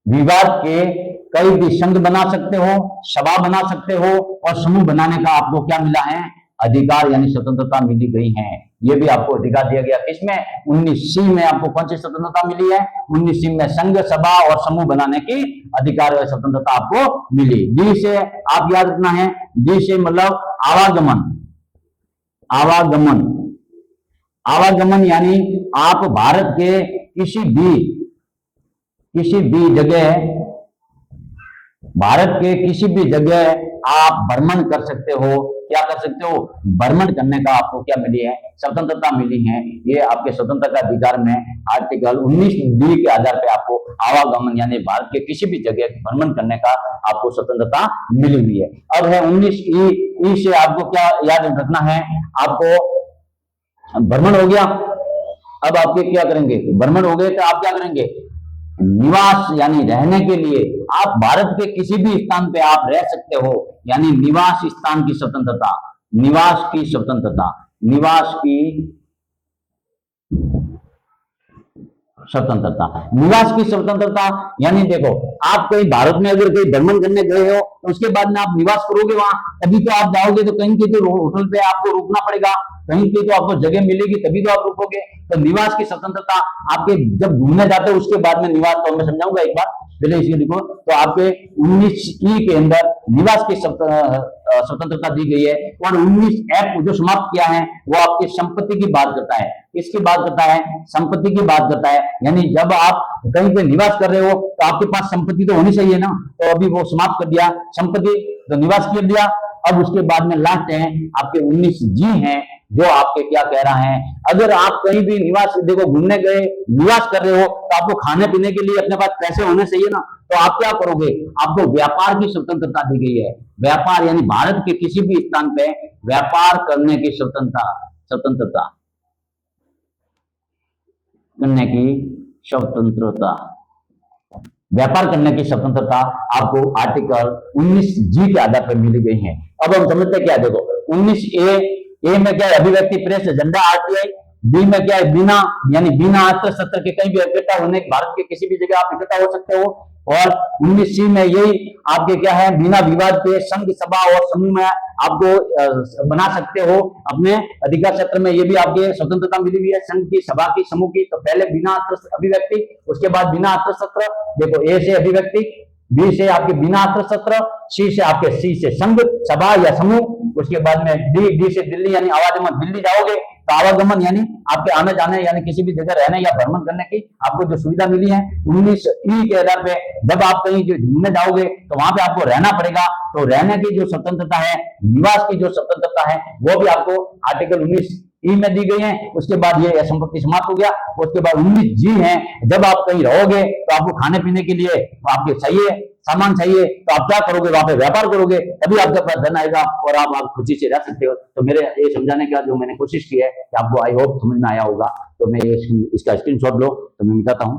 विवाद के कई भी संघ बना सकते हो, सभा बना सकते हो और समूह बनाने का आपको क्या मिला है, अधिकार यानी स्वतंत्रता मिली गई है। ये भी आपको अधिकार दिया गया। किसमें, 19C में आपको कौन सी स्वतंत्रता मिली है, 19C में संघ, सभा और समूह बनाने की अधिकार और स्वतंत्रता आपको मिली। डी से आप याद रखना है, डी से मतलब आवागमन यानी आप भारत के किसी भी जगह, भारत के किसी भी जगह आप भ्रमण कर सकते हो। क्या कर सकते हो, भ्रमण करने का आपको क्या मिली है, स्वतंत्रता मिली है। ये आपके स्वतंत्रता का अधिकार में आर्टिकल 19D के आधार पे आपको आवागमन यानी भारत के किसी भी जगह भ्रमण करने का आपको स्वतंत्रता मिली हुई है। अब है 19E से आपको क्या याद रखना है, आपको भ्रमण हो गया। अब आपके क्या करेंगे, भ्रमण हो गए तो आप क्या करेंगे, निवास यानी रहने के लिए आप भारत के किसी भी स्थान पे आप रह सकते हो, यानी निवास स्थान की स्वतंत्रता, निवास की स्वतंत्रता, निवास की स्वतंत्रता, निवास की स्वतंत्रता। यानी देखो, आप कहीं भारत में अगर कहीं भ्रमण करने गए हो तो उसके बाद में आप निवास करोगे वहां, तभी तो आप जाओगे, तो कहीं के तो होटल पे आपको रुकना पड़ेगा, कहीं की तो आपको जगह मिलेगी तभी तो आप रुकोगे। तो निवास की स्वतंत्रता आपके जब घूमने जाते हो उसके बाद में निवास, तो मैं समझाऊंगा एक बार, पहले इसे लिखो। तो आपके 19E के अंदर निवास की स्वतंत्रता दी गई है, और 19F जो समाप्त किया है वो आपकी संपत्ति की बात करता है। इसकी बात करता है, संपत्ति की बात करता है, यानी जब आप कहीं पे निवास कर रहे हो तो आपके पास संपत्ति तो होनी चाहिए ना, तो अभी वो समाप्त कर दिया संपत्ति, तो निवास कर दिया। अब उसके बाद में लास्ट है आपके 19G है, जो आपके क्या कह रहा है, अगर आप कहीं भी निवास, देखो घूमने गए निवास कर रहे हो तो आपको खाने पीने के लिए अपने पास पैसे होने चाहिए ना, तो आप क्या करोगे, आपको व्यापार की स्वतंत्रता दी गई है। व्यापार यानी भारत के किसी भी स्थान पे व्यापार करने की स्वतंत्रता करने की स्वतंत्रता, व्यापार करने की स्वतंत्रता आपको आर्टिकल 19G के आधार पर मिली गई है। अब हम समझते क्या, देखो 19A में क्या है, अभिव्यक्ति, प्रेस, एजेंडा, आरटीआई। बी में क्या है, बिना, यानी बिना अस्त्र शस्त्र के कहीं भी इकट्ठा होने, भारत के किसी भी जगह आप इकट्ठा हो सकते हो। और 19C में यही आपके क्या है, बिना विवाद के संघ, सभा और समूह में आपको बना सकते हो अपने अधिकार क्षेत्र में, ये भी आपके स्वतंत्रता मिली हुई है, संघ की, सभा की, समूह की। तो पहले बिना अस्त्र अभिव्यक्ति, उसके बाद बिना अस्त्र शस्त्र, देखो ए से अभिव्यक्ति, बी से आपके बिना अस्त्र शस्त्र, सी से संघ, सभा या समूह, उसके बाद में डी से दिल्ली, यानी आवागमन, दिल्ली जाओगे तो आवागमन यानी आपके आने जाने, यानी किसी भी जगह रहने या भ्रमण करने की आपको जो सुविधा मिली है। 19E के आधार पे जब आप कहीं घूमने जाओगे तो वहां पे आपको रहना पड़ेगा, तो रहने की जो स्वतंत्रता है, निवास की जो स्वतंत्रता है, वो भी आपको आर्टिकल 19E में दी गई है। उसके बाद ये संपत्ति समाप्त हो गया। उसके बाद 19G है, जब आप कहीं रहोगे तो आपको खाने पीने के लिए आपके चाहिए, सामान चाहिए, तो आप क्या करोगे, वहां पे व्यापार करोगे, तभी आपके पास धन आएगा और आप खुशी से रह सकते हो। तो मेरे ये समझाने का जो मैंने कोशिश की है कि आपको आई होप समझ में आया होगा। तो मैं इसका स्क्रीनशॉट लो तो मैं मिटाता हूं।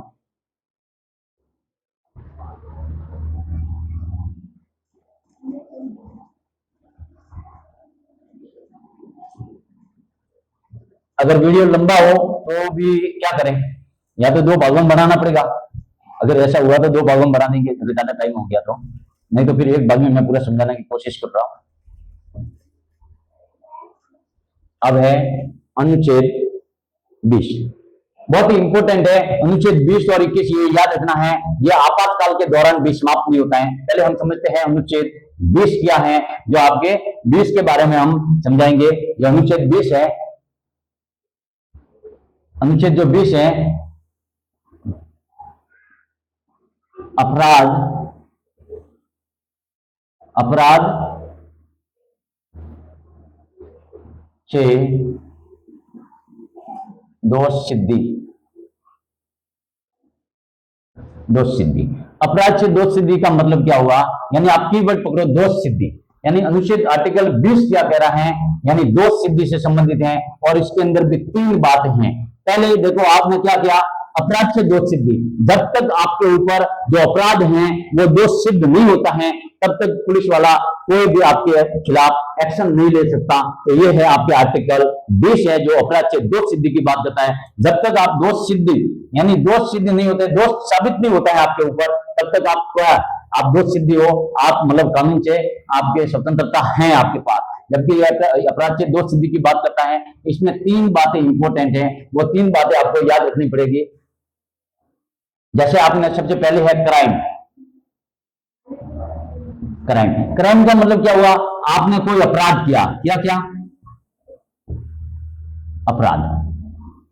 अगर वीडियो लंबा हो तो भी क्या करें, या तो 2 भागों में बनाना पड़ेगा, अगर ऐसा हुआ तो 2 भागों में बना देंगे, अगर ज्यादा टाइम हो गया तो, नहीं तो फिर एक भाग में मैं पूरा समझाने की कोशिश कर रहा हूं। अब है अनुच्छेद 20, बहुत ही इंपॉर्टेंट है अनुच्छेद 20 और 21, ये याद रखना है, ये आपातकाल के दौरान भी समाप्त नहीं होता है। पहले हम समझते हैं अनुच्छेद 20 क्या है, जो आपके 20 के बारे में हम समझाएंगे। ये अनुच्छेद 20 है, अनुच्छेद जो 20 है, अपराध से दोष सिद्धि, अपराध से दोष सिद्धि का मतलब क्या हुआ, यानी आप कीवर्ड पकड़ो, दोष सिद्धि, यानी अनुच्छेद आर्टिकल 20 क्या कह रहा है, यानी दोष सिद्धि से संबंधित है। और इसके अंदर भी 3 बातें हैं। पहले देखो आपने क्या किया, अपराध से दोष सिद्धि, जब तक आपके ऊपर जो अपराध है वो दोष सिद्ध नहीं होता है तब तक पुलिस वाला कोई भी आपके खिलाफ एक्शन नहीं ले सकता। तो ये है आपके आर्टिकल 20 है, जो अपराध से दोष सिद्धि की बात करता है। जब तक आप दोष सिद्धि, यानी दोष सिद्ध नहीं होते, दोष साबित नहीं होता है आपके ऊपर, तब तक आप दोष सिद्धि हो, आप मतलब कानून से आपके स्वतंत्रता है आपके पास। जबकि अपराध से दोष सिद्धि की बात करता है, इसमें 3 बातें इंपॉर्टेंट हैं, वो 3 बातें आपको याद रखनी पड़ेगी। जैसे आपने सबसे पहले है क्राइम, क्राइम का मतलब क्या हुआ, आपने कोई अपराध किया, क्या अपराध,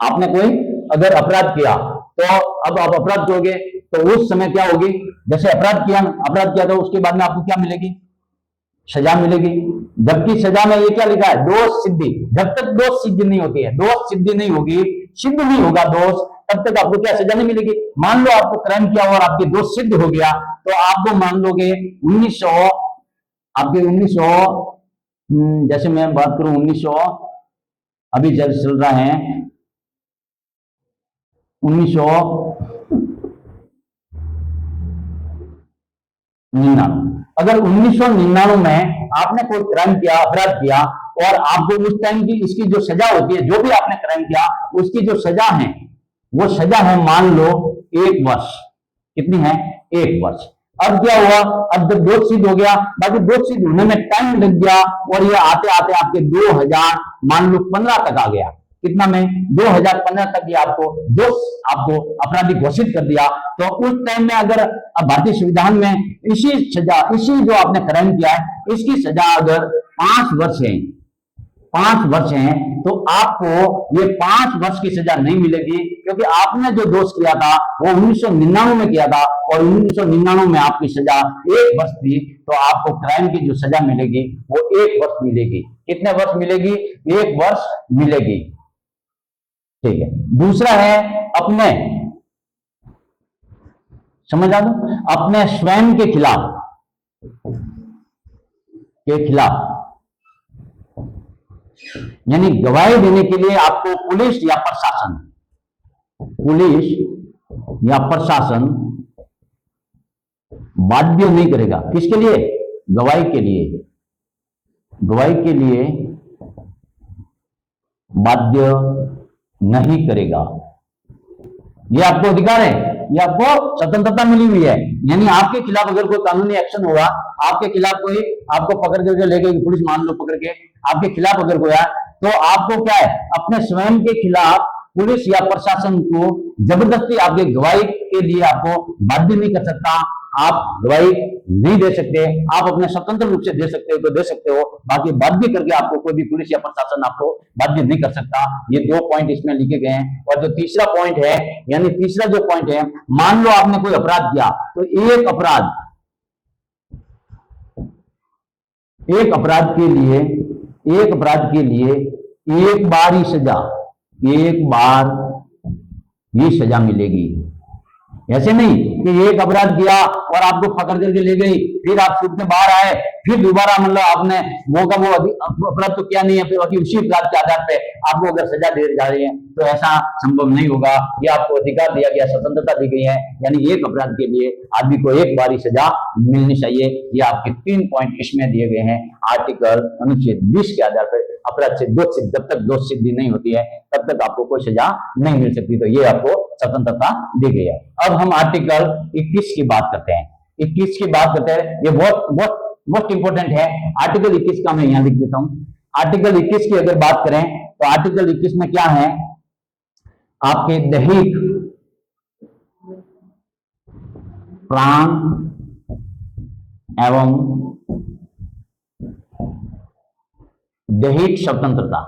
आपने कोई अगर अपराध किया तो अब आप अपराध करोगे तो उस समय क्या होगी, जैसे अपराध किया तो उसके बाद में आपको क्या मिलेगी, सजा मिलेगी। जबकि सजा में ये क्या लिखा है, दोष सिद्धि, जब तक दोष सिद्धि नहीं होती है, दोष सिद्धि नहीं होगी, सिद्ध नहीं होगा दोष, तब तक आपको क्या सजा नहीं मिलेगी। मान लो आपको क्राइम किया और आपके दोष सिद्ध हो गया तो आपको मान लोगे 1900, आपके 1900, जैसे मैं बात करूं 1900 अभी जब चल रहा है 1900 99। अगर 1999 में आपने कोई क्राइम किया, अपराध किया, और आपको उस टाइम की इसकी जो सजा होती है, जो भी आपने क्राइम किया उसकी जो सजा है वो सजा है मान लो 1 वर्ष। कितनी है? 1 वर्ष। अब क्या हुआ? अब जब दोष सिद्ध हो गया, बाकी दोष सिद्ध होने में टाइम लग गया और ये आते आते आपके 2000 मान लो 15 तक आ गया। कितना में? 2015 तक ये आपको अपराधी घोषित कर दिया। तो उस टाइम में अगर भारतीय संविधान में इसी सजा, इसी जो आपने क्राइम किया है इसकी सजा अगर 5 वर्ष है, 5 वर्ष हैं, तो आपको ये 5 वर्ष की सजा नहीं मिलेगी, क्योंकि आपने जो दोष किया था वो 1999 में किया था और 1999 में आपकी सजा 1 वर्ष थी। तो आपको क्राइम की जो सजा मिलेगी वो 1 वर्ष मिलेगी। कितने वर्ष मिलेगी? 1 वर्ष मिलेगी। ठीक है। दूसरा है अपने, समझ आ दो, अपने स्वयं के खिलाफ यानी गवाही देने के लिए आपको पुलिस या प्रशासन बाध्य नहीं करेगा। किसके लिए? गवाही के लिए बाध्य नहीं करेगा। ये आपको अधिकार है, ये आपको स्वतंत्रता मिली हुई है। यानी आपके खिलाफ अगर कोई कानूनी एक्शन होगा, आपके खिलाफ कोई आपको पकड़ करके ले गई पुलिस, मान लो पकड़ के आपके खिलाफ अगर कोई है, तो आपको क्या है? अपने स्वयं के खिलाफ पुलिस या प्रशासन को जबरदस्ती आपके गवाही के लिए आपको बाध्य नहीं कर सकता। आप गवाही नहीं दे सकते, आप अपने स्वतंत्र रूप से दे सकते हो तो दे सकते हो, बाकी बाध्य करके आपको कोई भी पुलिस या प्रशासन आपको बाध्य नहीं कर सकता। ये 2 पॉइंट इसमें लिखे गए हैं। और जो तीसरा पॉइंट है, यानी तीसरा जो पॉइंट है, मान लो आपने कोई अपराध किया, तो एक अपराध के लिए एक बार ही सजा मिलेगी। ऐसे नहीं कि एक अपराध किया और आपको पकड़ करके ले गई, फिर आप छूट में बाहर आए, फिर दोबारा मतलब आपने वो अपराध तो क्या नहीं है, फिर उसी अपराध के आधार पे आपको अगर सजा दे जा रही है, तो ऐसा संभव नहीं होगा। ये आपको अधिकार दिया गया, स्वतंत्रता दी गई है। यानी एक अपराध के लिए आदमी को एक बार ही सजा मिलनी चाहिए। ये आपके 3 पॉइंट इसमें दिए गए हैं। आर्टिकल अनुच्छेद 20 के आधार पर अपराध से जब तक दोष सिद्धि नहीं होती है तब तक आपको कोई सजा नहीं मिल सकती। तो ये आपको स्वतंत्रता दी गई है। अब हम आर्टिकल 21 की बात करते हैं। 21 की बात करते हैं, ये बहुत इंपॉर्टेंट है। आर्टिकल 21 का मैं यहां लिख देता हूं। आर्टिकल 21 की अगर बात करें तो आर्टिकल 21 में क्या है? आपके दैहिक, प्राण एवं दैहिक स्वतंत्रता,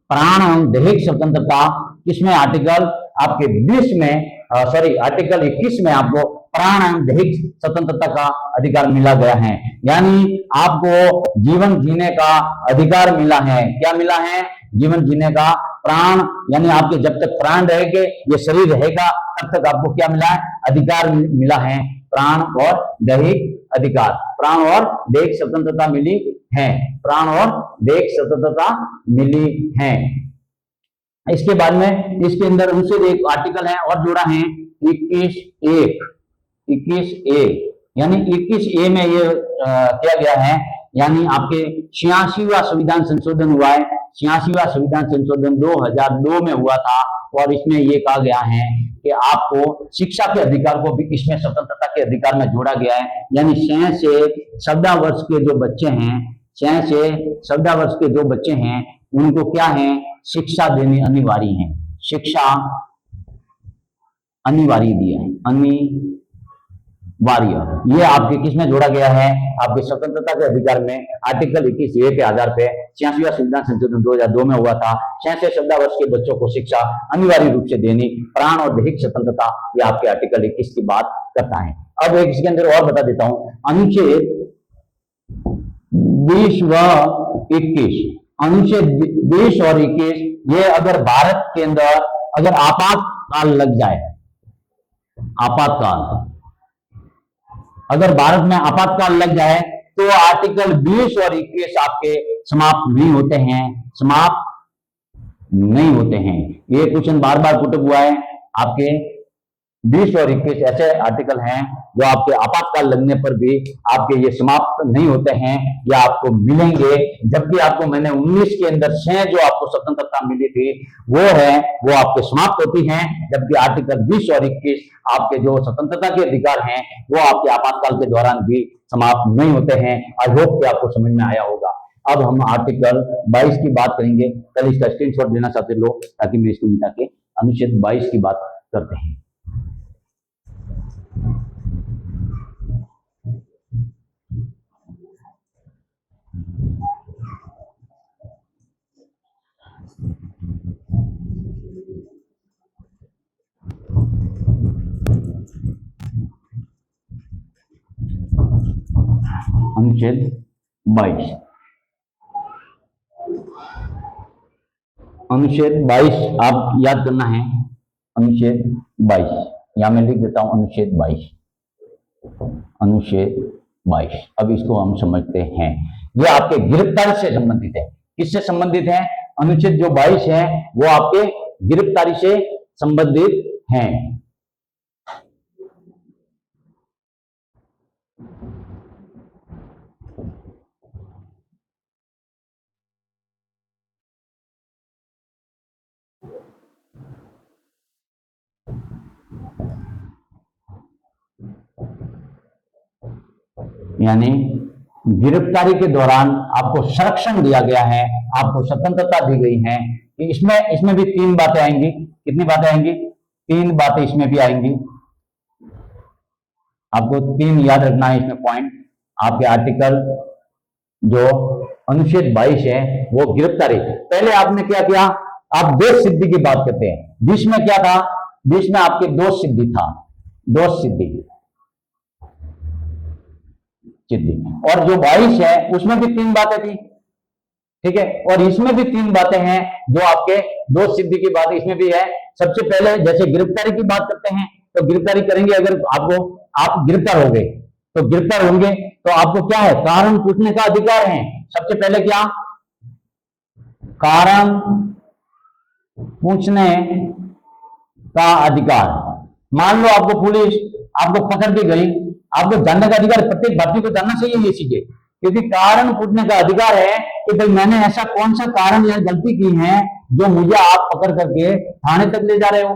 प्राण एवं दैहिक स्वतंत्रता किसमें? आर्टिकल आपके 20 में आर्टिकल 21 में आपको प्राण एवं दैहिक स्वतंत्रता का अधिकार मिला गया है। यानी आपको जीवन जीने का अधिकार मिला है। क्या मिला है? जीवन जीने का। प्राण यानी आपके जब तक प्राण रहेंगे, ये शरीर रहेगा, तब तक आपको क्या मिला है? अधिकार मिला है। प्राण और दैहिक अधिकार, प्राण और दैहिक स्वतंत्रता मिली है। प्राण और दैहिक स्वतंत्रता मिली है। इसके बाद में इसके अंदर उनसे एक आर्टिकल है और जोड़ा है 21A, यानी 21A में ये किया गया है, यानी आपके 86वां संविधान संशोधन हुआ है। 86वां संविधान संशोधन 2002 में हुआ था और इसमें ये कहा गया है कि आपको शिक्षा के अधिकार को भी इसमें स्वतंत्रता के अधिकार में जोड़ा गया है। यानी 6 से 14 वर्ष के जो बच्चे हैं, 6 से 14 वर्ष के जो बच्चे हैं, उनको क्या है? शिक्षा देनी अनिवार्य है। शिक्षा अनिवार्य दिया है, अनिवार्य। ये आपके किसमें जोड़ा गया है? आपके स्वतंत्रता के अधिकार में। आर्टिकल 21A के आधार पे 86वां संविधान संशोधन 2002 में हुआ था। 6 से 14 वर्ष के बच्चों को शिक्षा अनिवार्य रूप से देनी, प्राण और दैहिक स्वतंत्रता, ये आपके आर्टिकल 21 की बात करता है। अब एक इसके अंदर और बता देता हूं, अनुच्छेद 20 व 21, अनुच्छेद 20 और 21, ये अगर भारत के अंदर अगर आपातकाल लग जाए, अगर भारत में आपातकाल लग जाए तो आर्टिकल 20 और 21 आपके समाप्त नहीं होते हैं। ये क्वेश्चन बार बार पुट हुआ है आपके 20 और 21 ऐसे आर्टिकल हैं जो आपके आपातकाल लगने पर भी आपके ये समाप्त नहीं होते हैं या आपको मिलेंगे। जबकि आपको मैंने 19 के अंदर से जो आपको स्वतंत्रता मिली थी वो आपके समाप्त होती हैं, जबकि आर्टिकल 20 और 21 आपके जो स्वतंत्रता के अधिकार हैं वो आपके आपातकाल के दौरान भी समाप्त नहीं होते हैं। आई होप कि आपको समझ में आया होगा। अब हम आर्टिकल 22 की बात करेंगे। पहले इसका स्क्रीनशॉट लेना चाहते लोग ताकि मैं इसको मिटा के अनुच्छेद 22 की बात करते हैं। अनुच्छेद 22, अनुच्छेद 22 आप याद करना है। अनुच्छेद 22 यहां मैं लिख देता हूं, अनुच्छेद 22, अनुच्छेद 22। अब इसको हम समझते हैं। ये आपके गिरफ्तारी से संबंधित है। किससे संबंधित है? अनुच्छेद जो 22 है वो आपके गिरफ्तारी से संबंधित है। यानी गिरफ्तारी के दौरान आपको संरक्षण दिया गया है, आपको स्वतंत्रता दी गई है। इसमें भी 3 बातें आएंगी। कितनी बातें आएंगी? 3 बातें इसमें भी आएंगी। आपको 3 याद रखना है इसमें पॉइंट। आपके आर्टिकल जो अनुच्छेद 22 है वो गिरफ्तारी। पहले आपने क्या किया? आप दोष सिद्धि की बात करते हैं। 20 में क्या था? 20 में आपके दोष सिद्धि था, दोष सिद्धि। और जो 22 है उसमें भी 3 बातें थी, ठीक है। और इसमें भी 3 बातें हैं जो आपके दोष सिद्धि की बात इसमें भी है। सबसे पहले जैसे गिरफ्तारी की बात करते हैं तो गिरफ्तारी करेंगे, अगर आप गिरफ्तार हो गए तो गिरफ्तार होंगे तो आपको क्या है? कारण पूछने का अधिकार है। सबसे पहले क्या? कारण पूछने का अधिकार। मान लो आपको पुलिस आपको पकड़ के गई, आपको जानने का अधिकार, प्रत्येक भारतीय को जानना चाहिए ये चीजें, क्योंकि कारण पूछने का अधिकार है कि भाई मैंने ऐसा कौन सा कारण या गलती की है जो मुझे आप पकड़ करके थाने तक ले जा रहे हो,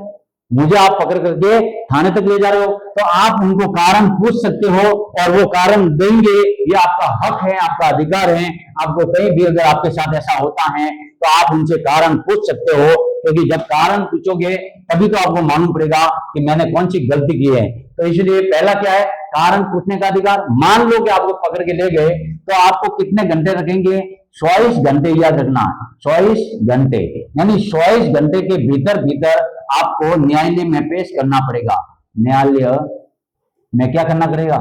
मुझे आप पकड़ करके थाने तक ले जा रहे हो। तो आप उनको कारण पूछ सकते हो और वो कारण देंगे। ये आपका हक है, आपका अधिकार है। आपको कहीं भी अगर आपके साथ ऐसा होता है तो आप उनसे कारण पूछ सकते हो, क्योंकि जब कारण पूछोगे तभी तो आपको मालूम पड़ेगा कि मैंने कौन सी गलती की है। तो इसलिए पहला क्या है? कारण पूछने का अधिकार। मान लो कि आपको पकड़ के ले गए तो आपको कितने घंटे रखेंगे? 24 घंटे, याद रखना, 24 घंटे। यानी 24 घंटे के भीतर भीतर आपको न्यायालय में पेश करना पड़ेगा। न्यायालय में क्या करना पड़ेगा?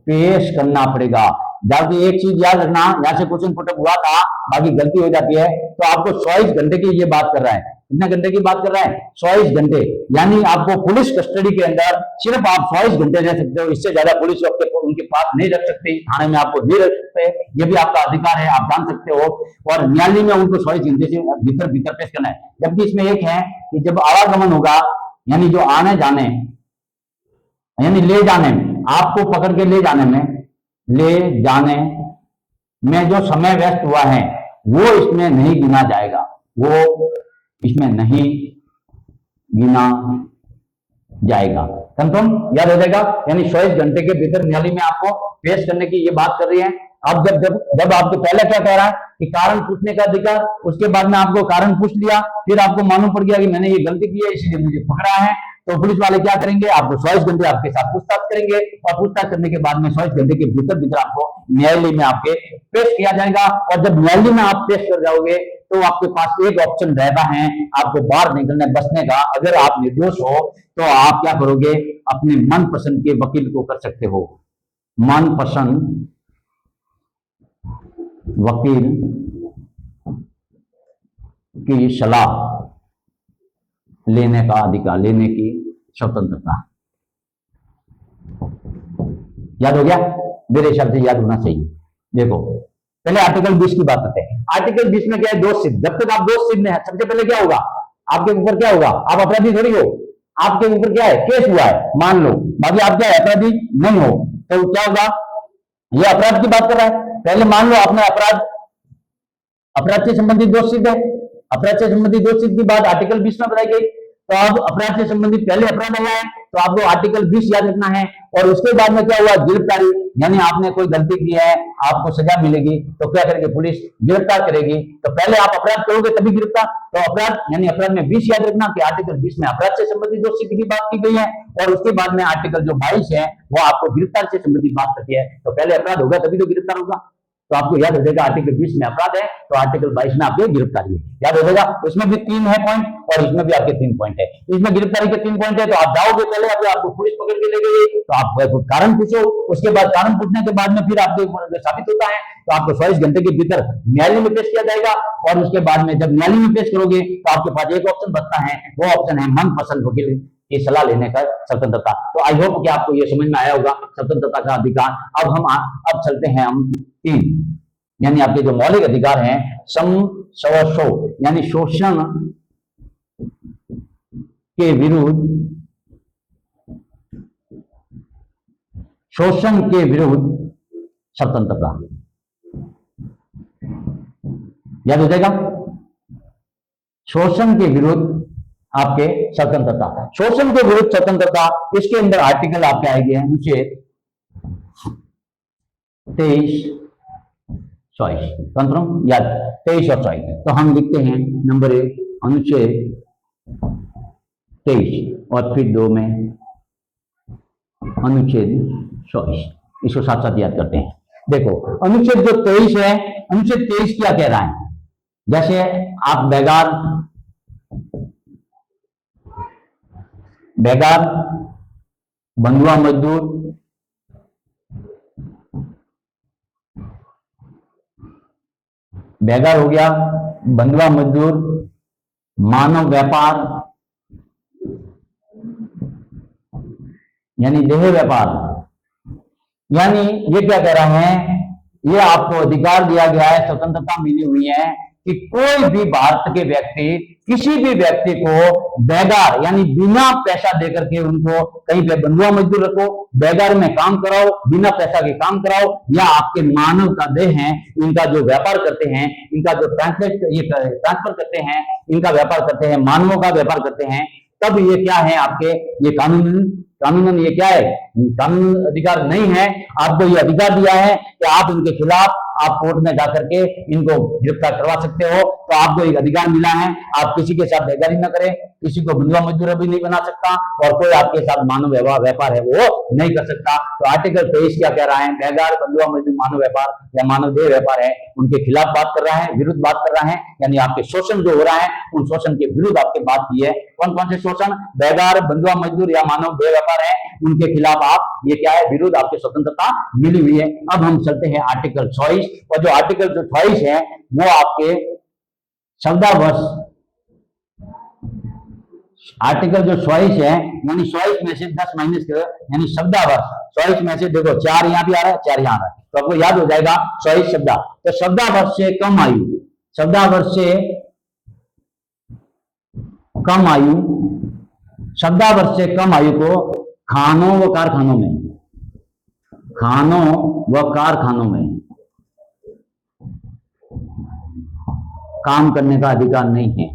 पेश करना पड़ेगा। जबकि एक चीज याद रखना, यहां से क्वेश्चन पुटअप हुआ था, बाकी गलती हो जाती है, तो आपको 24 घंटे की ये बात कर रहा है। कितने घंटे की बात कर रहा है? 24 घंटे। यानी आपको पुलिस कस्टडी के अंदर सिर्फ आप 24 घंटे रह सकते हो, इससे ज्यादा पुलिस उनके पास नहीं रख सकते, थाने में आपको नहीं रख सकते। ये भी आपका अधिकार है, आप जान सकते हो। और न्यायालय में उनको 24 घंटे से भीतर भीतर पेश करना है। जबकि इसमें एक है कि जब आवागमन होगा, यानी जो आने जाने, यानी ले जाने में, आपको पकड़ के ले जाने में जो समय व्यस्त हुआ है वो इसमें नहीं गिना जाएगा, वो इसमें नहीं गिना जाएगा। कंफर्म? याद हो जाएगा। यानी 24 घंटे के भीतर न्यायालय में आपको पेश करने की ये बात कर रही है। अब जब आपको पहले क्या कह रहा है कि कारण पूछने का अधिकार, उसके बाद में आपको कारण पूछ लिया, फिर आपको मालूम पड़ गया कि मैंने ये गलती की है इसलिए मुझे पकड़ा है, तो पुलिस वाले क्या करेंगे? आपको 24 घंटे आपके साथ पूछताछ करेंगे और पूछताछ करने के बाद में 24 घंटे के भीतर भीतर आपको न्यायालय में आपके पेश किया जाएगा। और जब न्यायालय में आप पेश कर जाओगे तो आपके पास एक ऑप्शन रहता है आपको बाहर निकलने बचने का। अगर आप निर्दोष हो तो आप क्या करोगे? अपने मनपसंद के वकील को कर सकते हो। मनपसंद वकील की सलाह लेने का अधिकार, लेने की स्वतंत्रता। याद हो गया? मेरे हिसाब से याद होना चाहिए। देखो पहले आर्टिकल 20 की बात करते हैं। आर्टिकल 20 में क्या है? दोष सिद्ध। जब तक आप दोष सिद्ध हैं, सबसे पहले क्या होगा? आपके ऊपर क्या होगा? आप अपराधी थोड़ी हो, आपके ऊपर क्या है, केस हुआ है, मान लो, बाकी आप क्या अपराधी नहीं हो, तो क्या होगा, ये अपराध की बात कर रहा है। पहले मान लो आपने अपराध से संबंधित दोष सिद्ध है, अपराध से संबंधित दोष सिद्ध की बात आर्टिकल 20 में बताई गई। तो अब अपराध से संबंधित पहले अपराध आया है, तो आपको आर्टिकल 20 याद रखना है। और उसके बाद में क्या हुआ, गिरफ्तारी, यानी आपने कोई गलती की है, आपको सजा मिलेगी, तो क्या करेगी पुलिस, गिरफ्तार करेगी। तो पहले आप अपराध करोगे तभी गिरफ्तार, तो अपराध यानी अपराध में 20 याद रखना कि आर्टिकल 20 में अपराध से संबंधित दोष सिद्ध की बात की गई है। और उसके बाद में आर्टिकल जो 22 है वो आपको गिरफ्तार से संबंधित बात करती है। तो पहले अपराध होगा तभी तो गिरफ्तार होगा। तो आपको याद हो जाएगा आर्टिकल 20 में अपराध है, तो आर्टिकल 22 में आपके गिरफ्तारी है, याद हो जाएगा। उसमें भी 3 है पॉइंट, और इसमें भी आपके 3 पॉइंट है। इसमें गिरफ्तारी के 3 पॉइंट है, तो आप जाओगे पहले, अगर आपको पुलिस पकड़ के ले गई तो आप कारण पूछो, उसके बाद कारण पूछने के बाद में फिर आपको साबित होता है तो आपको 24 घंटे के भीतर न्यायालय में पेश किया जाएगा। और उसके बाद में जब न्यायालय में पेश करोगे तो आपके पास एक ऑप्शन बचता है, वो ऑप्शन है मनपसंद वकील की सलाह लेने का स्वतंत्रता। तो आई होप कि आपको ये समझ में आया होगा स्वतंत्रता का अधिकार। अब चलते हैं हम 3, यानी आपके जो मौलिक अधिकार हैं, शवशो यानी शोषण के विरुद्ध, शोषण के विरुद्ध स्वतंत्रता, याद हो जाएगा, शोषण के विरुद्ध आपके स्वतंत्रता, शोषण के विरुद्ध स्वतंत्रता। इसके अंदर आर्टिकल आपके आएंगे अनुच्छेद 23, 24, याद 23 और 24। तो हम लिखते हैं नंबर 1 अनुच्छेद 23 और फिर 2 में अनुच्छेद 24, इसको साथ साथ याद करते हैं। देखो अनुच्छेद जो 23 है, अनुच्छेद 23 क्या कह रहा है, जैसे आप बेगार बंधुआ मजदूर, बेगार हो गया, बंधुआ मजदूर, मानव व्यापार यानी देह व्यापार, यानी ये क्या कह रहा है, ये आपको अधिकार दिया गया है, स्वतंत्रता मिली हुई है कि कोई भी भारत के व्यक्ति किसी भी व्यक्ति को बेगार यानी बिना पैसा देकर के उनको कहीं पे बंधुआ मजदूर रखो, बेगार में काम कराओ, बिना पैसा के काम कराओ, या आपके मानव का देह है इनका जो व्यापार करते हैं, इनका जो ट्रांसफर करते हैं, इनका व्यापार करते हैं, मानवों का व्यापार करते हैं, तब ये क्या है आपके, ये कानूनन ये क्या है, कानून अधिकार नहीं है। आपको ये अधिकार दिया है कि आप इनके खिलाफ आप कोर्ट में जाकर के इनको गिरफ्तार करवा सकते हो। तो आपको एक अधिकार मिला है, आप किसी के साथ बेगारी न करें, किसी को बंधुआ मजदूर भी नहीं बना सकता, और कोई आपके साथ मानव व्यापार है वो नहीं कर सकता। तो आर्टिकल 23 क्या कह रहा है, बेगार, बंधुआ मजदूर, मानव व्यापार या मानव देह व्यापार है, उनके खिलाफ बात कर रहा है, विरुद्ध बात कर रहा है, यानी आपके शोषण जो हो रहा है उन शोषण के विरुद्ध आपकी बात की है। कौन कौन से शोषण, बेगार, बंधुआ मजदूर या मानव देह व्यापार है, उनके खिलाफ आप ये क्या है, विरुद्ध आपकी स्वतंत्रता मिली हुई है। अब हम चलते हैं आर्टिकल 24, और जो आर्टिकल 24 है वो आपके शब्दावश, आर्टिकल जो 24 है यानी 24 में से 10 माइनस करो, यानी शब्दावश 24 में से देखो 4 यहां भी आ रहा है, 4 यहां आ रहा है, तो आपको याद हो जाएगा 24 शब्द। तो शब्दावश से कम आयु, शब्दावश से कम आयु, शब्दावश से कम आयु को खानों व कारखानों में, खानों व कारखानों में काम करने का अधिकार नहीं है,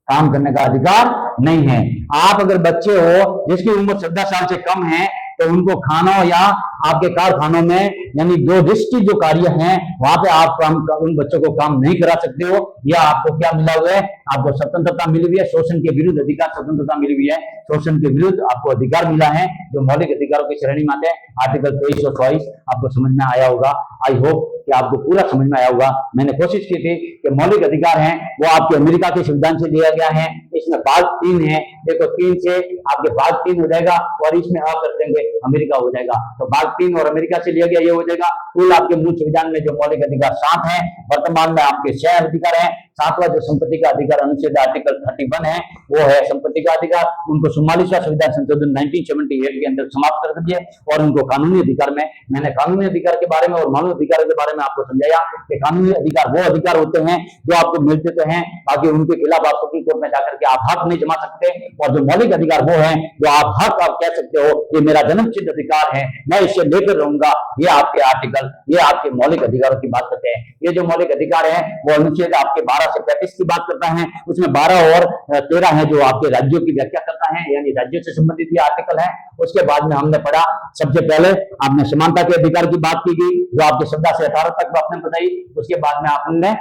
काम करने का अधिकार नहीं है। आप अगर बच्चे हो जिसकी उम्र 14 साल से कम है तो उनको खानों या आपके कारखानों में यानी जो रिस्की जो कार्य हैं वहां पे आप काम, उन बच्चों को काम नहीं करा सकते हो। या आपको क्या मिला हुआ है, आपको स्वतंत्रता मिली हुई है, शोषण के विरुद्ध अधिकार, स्वतंत्रता मिली हुई है, शोषण के विरुद्ध आपको अधिकार मिला है जो मौलिक अधिकारों की श्रेणी में आते हैं। आर्टिकल 23 और 24 आपको समझ में आया होगा। आई होप कि आपको पूरा समझ में आया होगा। मैंने कोशिश की थी कि मौलिक अधिकार हैं वो आपके अमेरिका के संविधान से दिया गया है। इसमें भाग 3 है, देखो 3 से आपके भाग 3 हो जाएगा और इसमें आप कर देंगे अमेरिका हो जाएगा। तो भाग 3 और अमेरिका से लिया गया ये हो जाएगा। कुल आपके मूल संविधान में जो मौलिक अधिकार 7 हैं, वर्तमान में आपके 6 अधिकार हैं। सातवां जो संपत्ति का अधिकार अनुच्छेद आर्टिकल 31 है, वो है संपत्ति का अधिकार। उनको 44वां संविधान संशोधन 1978 के अंदर समाप्त कर दिया और उनको कानूनी अधिकार में, मैंने कानूनी अधिकार के बारे में और मानव अधिकार के बारे में आपको समझाया कि कानूनी अधिकार वो अधिकार होते हैं जो आपको मिलते तो हैं, बाकी उनके खिलाफ आप सुप्रीम कोर्ट में जाकर के आप हक नहीं जमा सकते। और जो मौलिक अधिकार वो है जो आप हक आप कह सकते हो ये मेरा जन्मसिद्ध अधिकार है, मैं इसे लेकर रहूंगा, ये आपके आर्टिकल, ये आपके मौलिक अधिकारों की बात करते हैं। ये जो मौलिक अधिकार है वो अनुच्छेद आपके 12 से 35 की बात करता है, उसमें 12 और 13 है जो आपके राज्यों की व्याख्या करता है, यानी राज्यों से संबंधित ये आर्टिकल है। उसके बाद में हमने पढ़ा, सबसे पहले आपने समानता के अधिकार की बात की गई जो आपके 14 से 18 तक आपने बताई। उसके बाद में आपने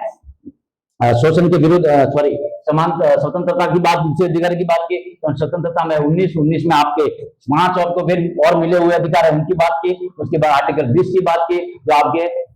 शोषण के विरुद्ध समान स्वतंत्रता की बात, दूसरे अधिकार की बात की, तो स्वतंत्रता में 19 में आपके 5 और तो फिर और मिले हुए अधिकार है उनकी बात की। उसके बाद आर्टिकल 20 की बात की जो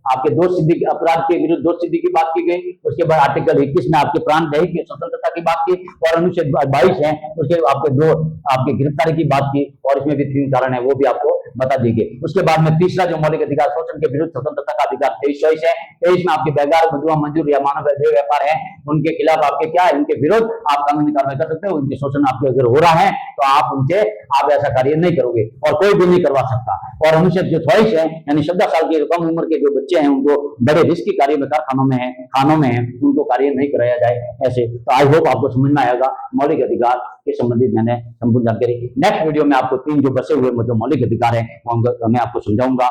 आपके दोष सिद्धि अपराध के विरुद्ध दोष सिद्धि की बात की गई। उसके बाद आर्टिकल 21 में आपके प्राण दया की स्वतंत्रता की बात की और अनुच्छेद 22 है उसके आपके गिरफ्तारी की बात की और इसमें भी 3 कारण है वो भी आपको बता दी गई। उसके बाद में तीसरा जो मौलिक अधिकार शोषण के विरुद्ध स्वतंत्रता का अधिकार 23 है। 23 में आपके बेगार, मधुआ, मंजूर या मानव व्यापार है उनके खिलाफ आपके क्या है, उनके विरुद्ध आप कानूनी कार्रवाई कर सकते हो। उनके शोषण आपके अगर हो रहा है तो आप ऐसा कार्य नहीं करोगे और कोई भी नहीं करवा सकता। और अनुच्छेद जो 24 है यानी 14 साल की कम उम्र के जो बच्चे हैं उनको बड़े रिस्की कार्य में खानों में है उनको कार्य नहीं कराया जाए ऐसे। तो आई होप आपको समझ में आएगा मौलिक अधिकार के संबंधित मैंने संपूर्ण जानकारी। नेक्स्ट वीडियो में आपको 3 जो बसे हुए जो मौलिक अधिकार है वो मैं आपको समझाऊंगा।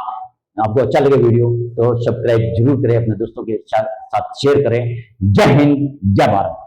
आपको अच्छा लगे वीडियो तो सब्सक्राइब जरूर करें, अपने दोस्तों के साथ शेयर करें। जय हिंद, जय भारत।